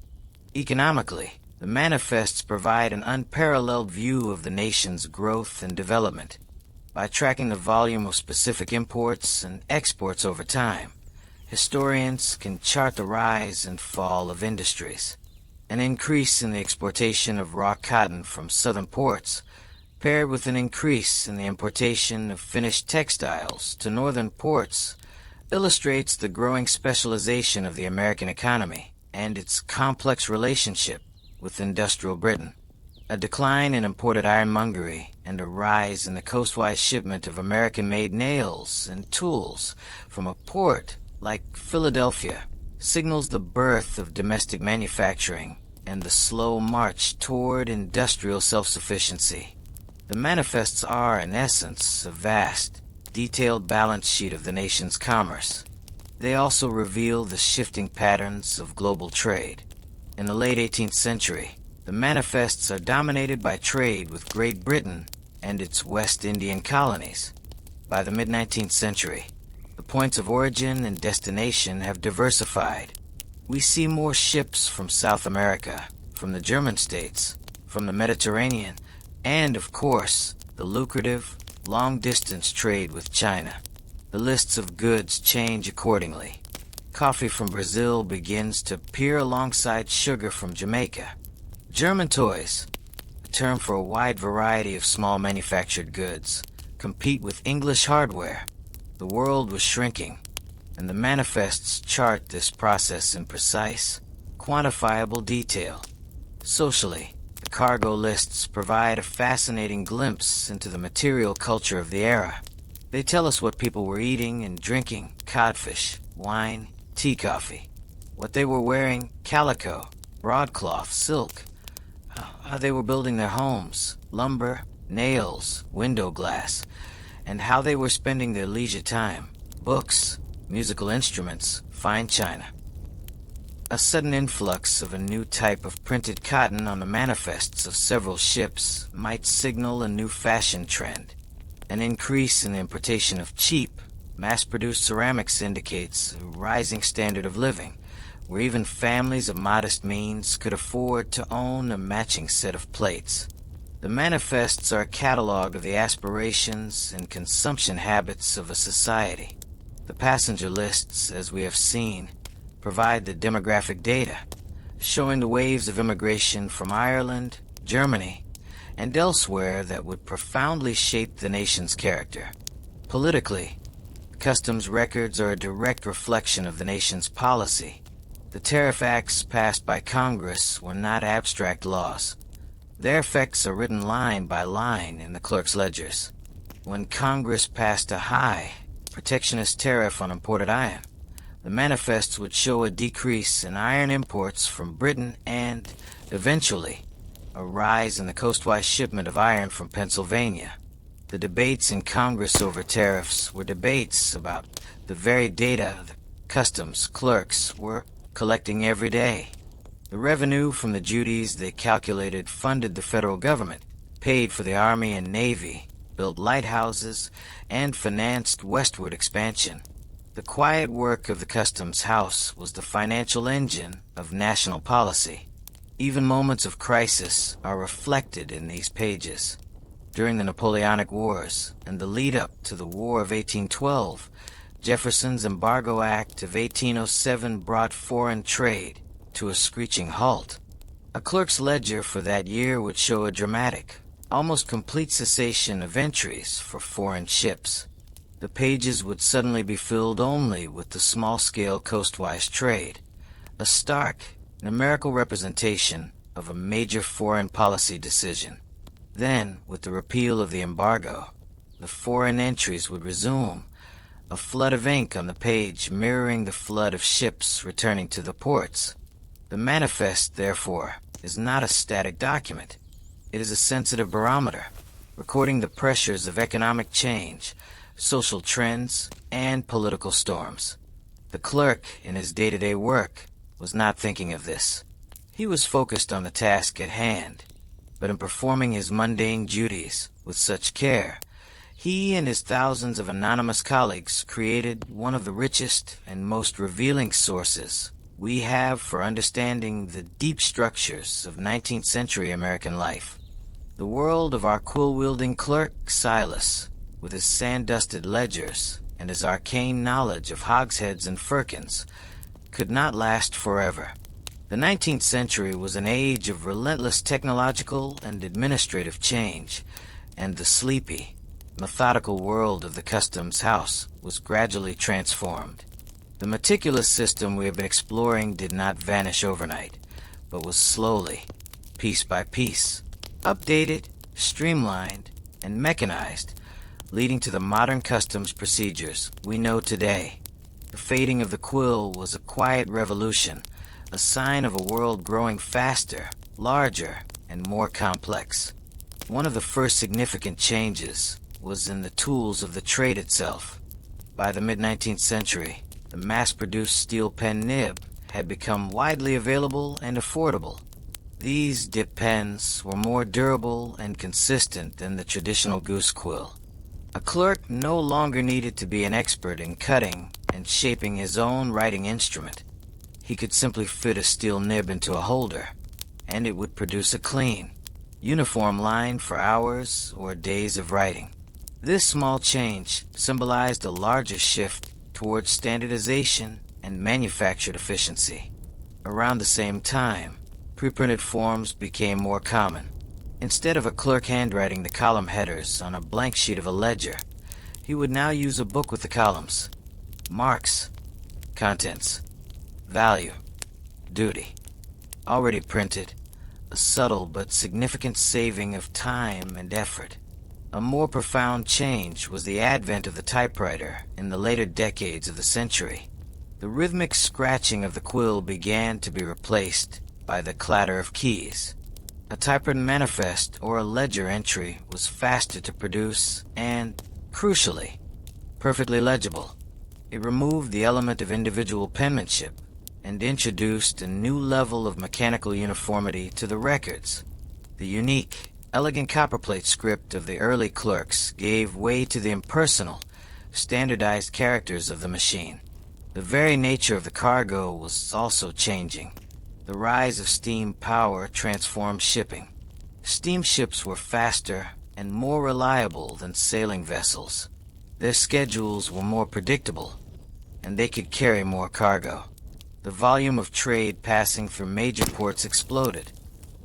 Economically, the manifests provide an unparalleled view of the nation's growth and development. By tracking the volume of specific imports and exports over time, historians can chart the rise and fall of industries. An increase in the exportation of raw cotton from southern ports, paired with an increase in the importation of finished textiles to northern ports, illustrates the growing specialization of the American economy and its complex relationship with industrial Britain. A decline in imported ironmongery and a rise in the coastwise shipment of American-made nails and tools from a port like Philadelphia signals the birth of domestic manufacturing and the slow march toward industrial self-sufficiency. The manifests are, in essence, a vast, detailed balance sheet of the nation's commerce. They also reveal the shifting patterns of global trade. In the late 18th century, the manifests are dominated by trade with Great Britain and its West Indian colonies. By the mid-19th century, The points of origin and destination have diversified. We see more ships from South America, from the German states, from the Mediterranean, and, of course, the lucrative, long-distance trade with China. The lists of goods change accordingly. Coffee from Brazil begins to appear alongside sugar from Jamaica. German toys, a term for a wide variety of small manufactured goods, compete with English hardware. The world was shrinking, and the manifests chart this process in precise, quantifiable detail. Socially, the cargo lists provide a fascinating glimpse into the material culture of the era. They tell us what people were eating and drinking: codfish, wine, tea, coffee. What they were wearing: calico, broadcloth, silk. How they were building their homes: lumber, nails, window glass. And how they were spending their leisure time: books, musical instruments, fine china. A sudden influx of a new type of printed cotton on the manifests of several ships might signal a new fashion trend. An increase in the importation of cheap, mass-produced ceramics indicates a rising standard of living, where even families of modest means could afford to own a matching set of plates. The manifests are a catalog of the aspirations and consumption habits of a society. The passenger lists, as we have seen, provide the demographic data, showing the waves of immigration from Ireland, Germany, and elsewhere that would profoundly shape the nation's character. Politically, customs records are a direct reflection of the nation's policy. The tariff acts passed by Congress were not abstract laws. Their effects are written line by line in the clerk's ledgers. When Congress passed a high, protectionist tariff on imported iron, the manifests would show a decrease in iron imports from Britain and, eventually, a rise in the coastwise shipment of iron from Pennsylvania. The debates in Congress over tariffs were debates about the very data the customs clerks were collecting every day. The revenue from the duties they calculated funded the federal government, paid for the Army and Navy, built lighthouses, and financed westward expansion. The quiet work of the Customs House was the financial engine of national policy. Even moments of crisis are reflected in these pages. During the Napoleonic Wars and the lead-up to the War of 1812, Jefferson's Embargo Act of 1807 brought foreign trade to a screeching halt. A clerk's ledger for that year would show a dramatic, almost complete cessation of entries for foreign ships. The pages would suddenly be filled only with the small-scale coastwise trade, a stark, numerical representation of a major foreign policy decision. Then, with the repeal of the embargo, the foreign entries would resume, a flood of ink on the page mirroring the flood of ships returning to the ports. The manifest, therefore, is not a static document. It is a sensitive barometer, recording the pressures of economic change, social trends, and political storms. The clerk, in his day-to-day work, was not thinking of this. He was focused on the task at hand, but in performing his mundane duties with such care, he and his thousands of anonymous colleagues created one of the richest and most revealing sources we have for understanding the deep structures of 19th century American life. The world of our quill-wielding clerk, Silas, with his sand-dusted ledgers and his arcane knowledge of hogsheads and firkins, could not last forever. The 19th century was an age of relentless technological and administrative change, and the sleepy, methodical world of the Customs House was gradually transformed. The meticulous system we have been exploring did not vanish overnight, but was slowly, piece by piece, updated, streamlined, and mechanized, leading to the modern customs procedures we know today. The fading of the quill was a quiet revolution, a sign of a world growing faster, larger, and more complex. One of the first significant changes was in the tools of the trade itself. By the mid-19th century, the mass-produced steel pen nib had become widely available and affordable. These dip pens were more durable and consistent than the traditional goose quill. A clerk no longer needed to be an expert in cutting and shaping his own writing instrument. He could simply fit a steel nib into a holder, and it would produce a clean, uniform line for hours or days of writing. This small change symbolized a larger shift towards standardization and manufactured efficiency. Around the same time, preprinted forms became more common. Instead of a clerk handwriting the column headers on a blank sheet of a ledger, he would now use a book with the columns, marks, contents, value, duty, already printed, a subtle but significant saving of time and effort. A more profound change was the advent of the typewriter in the later decades of the century. The rhythmic scratching of the quill began to be replaced by the clatter of keys. A typewritten manifest or a ledger entry was faster to produce and, crucially, perfectly legible. It removed the element of individual penmanship and introduced a new level of mechanical uniformity to the records. The unique, elegant copperplate script of the early clerks gave way to the impersonal, standardized characters of the machine. The very nature of the cargo was also changing. The rise of steam power transformed shipping. Steamships were faster and more reliable than sailing vessels. Their schedules were more predictable, and they could carry more cargo. The volume of trade passing through major ports exploded.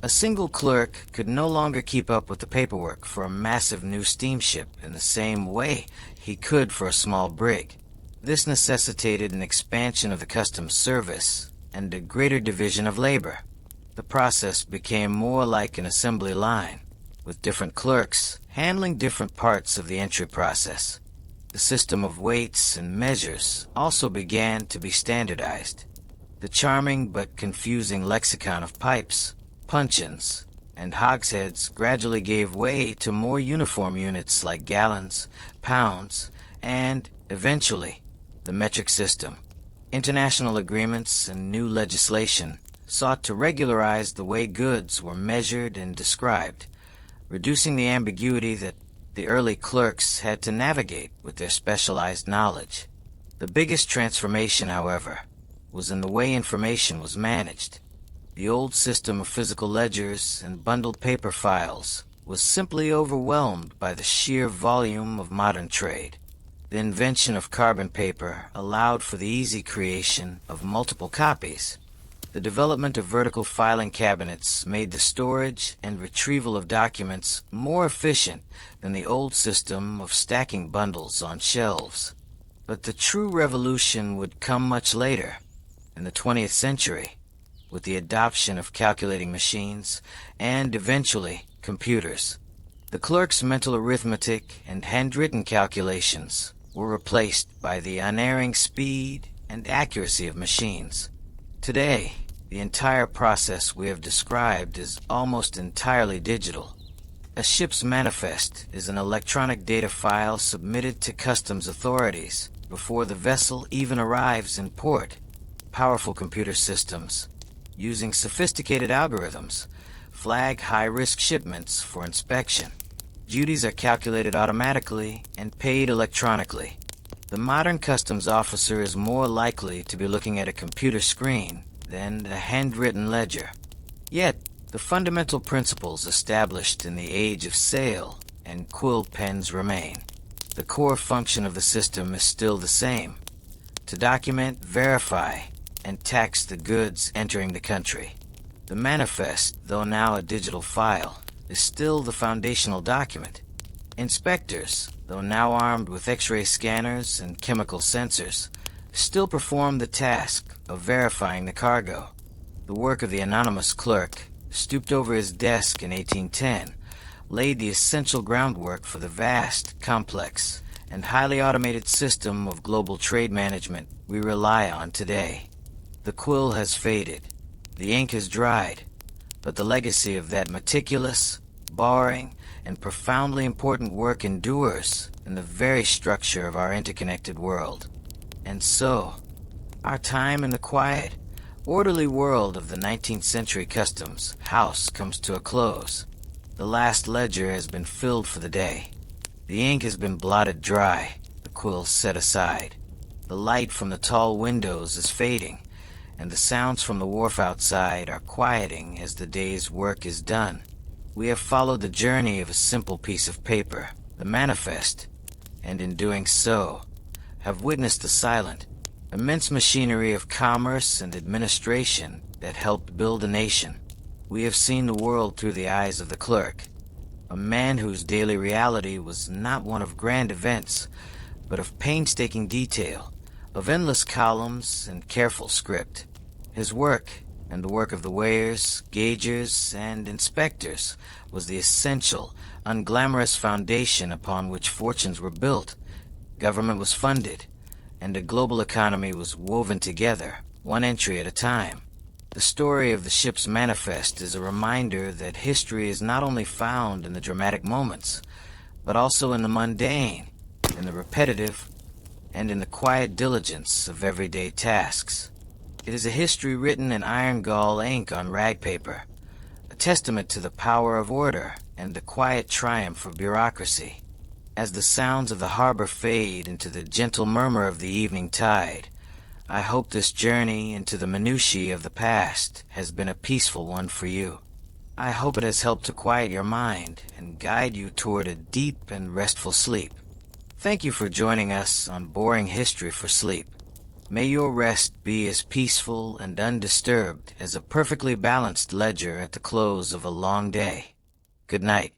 A single clerk could no longer keep up with the paperwork for a massive new steamship in the same way he could for a small brig. This necessitated an expansion of the customs service and a greater division of labor. The process became more like an assembly line, with different clerks handling different parts of the entry process. The system of weights and measures also began to be standardized. The charming but confusing lexicon of pipes, puncheons, and hogsheads gradually gave way to more uniform units like gallons, pounds, and, eventually, the metric system. International agreements and new legislation sought to regularize the way goods were measured and described, reducing the ambiguity that the early clerks had to navigate with their specialized knowledge. The biggest transformation, however, was in the way information was managed. The old system of physical ledgers and bundled paper files was simply overwhelmed by the sheer volume of modern trade. The invention of carbon paper allowed for the easy creation of multiple copies. The development of vertical filing cabinets made the storage and retrieval of documents more efficient than the old system of stacking bundles on shelves. But the true revolution would come much later, in the 20th century, with the adoption of calculating machines and, eventually, computers. The clerk's mental arithmetic and handwritten calculations were replaced by the unerring speed and accuracy of machines. Today, the entire process we have described is almost entirely digital. A ship's manifest is an electronic data file submitted to customs authorities before the vessel even arrives in port. Powerful computer systems, using sophisticated algorithms, flag high-risk shipments for inspection. Duties are calculated automatically and paid electronically. The modern customs officer is more likely to be looking at a computer screen than a handwritten ledger. Yet, the fundamental principles established in the age of sail and quill pens remain. The core function of the system is still the same: to document, verify, and tax the goods entering the country. The manifest, though now a digital file, is still the foundational document. Inspectors, though now armed with X-ray scanners and chemical sensors, still perform the task of verifying the cargo. The work of the anonymous clerk, stooped over his desk in 1810, laid the essential groundwork for the vast, complex, and highly automated system of global trade management we rely on today. The quill has faded, the ink has dried, but the legacy of that meticulous, boring, and profoundly important work endures in the very structure of our interconnected world. And so, our time in the quiet, orderly world of the 19th century customs house comes to a close. The last ledger has been filled for the day. The ink has been blotted dry, the quills set aside. The light from the tall windows is fading, and the sounds from the wharf outside are quieting as the day's work is done. We have followed the journey of a simple piece of paper, the manifest, and in doing so, have witnessed the silent, immense machinery of commerce and administration that helped build a nation. We have seen the world through the eyes of the clerk, a man whose daily reality was not one of grand events, but of painstaking detail, of endless columns and careful script. His work, and the work of the weighers, gaugers, and inspectors, was the essential, unglamorous foundation upon which fortunes were built. Government was funded, and a global economy was woven together, one entry at a time. The story of the ship's manifest is a reminder that history is not only found in the dramatic moments, but also in the mundane, in the repetitive, and in the quiet diligence of everyday tasks. It is a history written in iron gall ink on rag paper, a testament to the power of order and the quiet triumph of bureaucracy. As the sounds of the harbor fade into the gentle murmur of the evening tide, I hope this journey into the minutiae of the past has been a peaceful one for you. I hope it has helped to quiet your mind and guide you toward a deep and restful sleep. Thank you for joining us on Boring History for Sleep. May your rest be as peaceful and undisturbed as a perfectly balanced ledger at the close of a long day. Good night.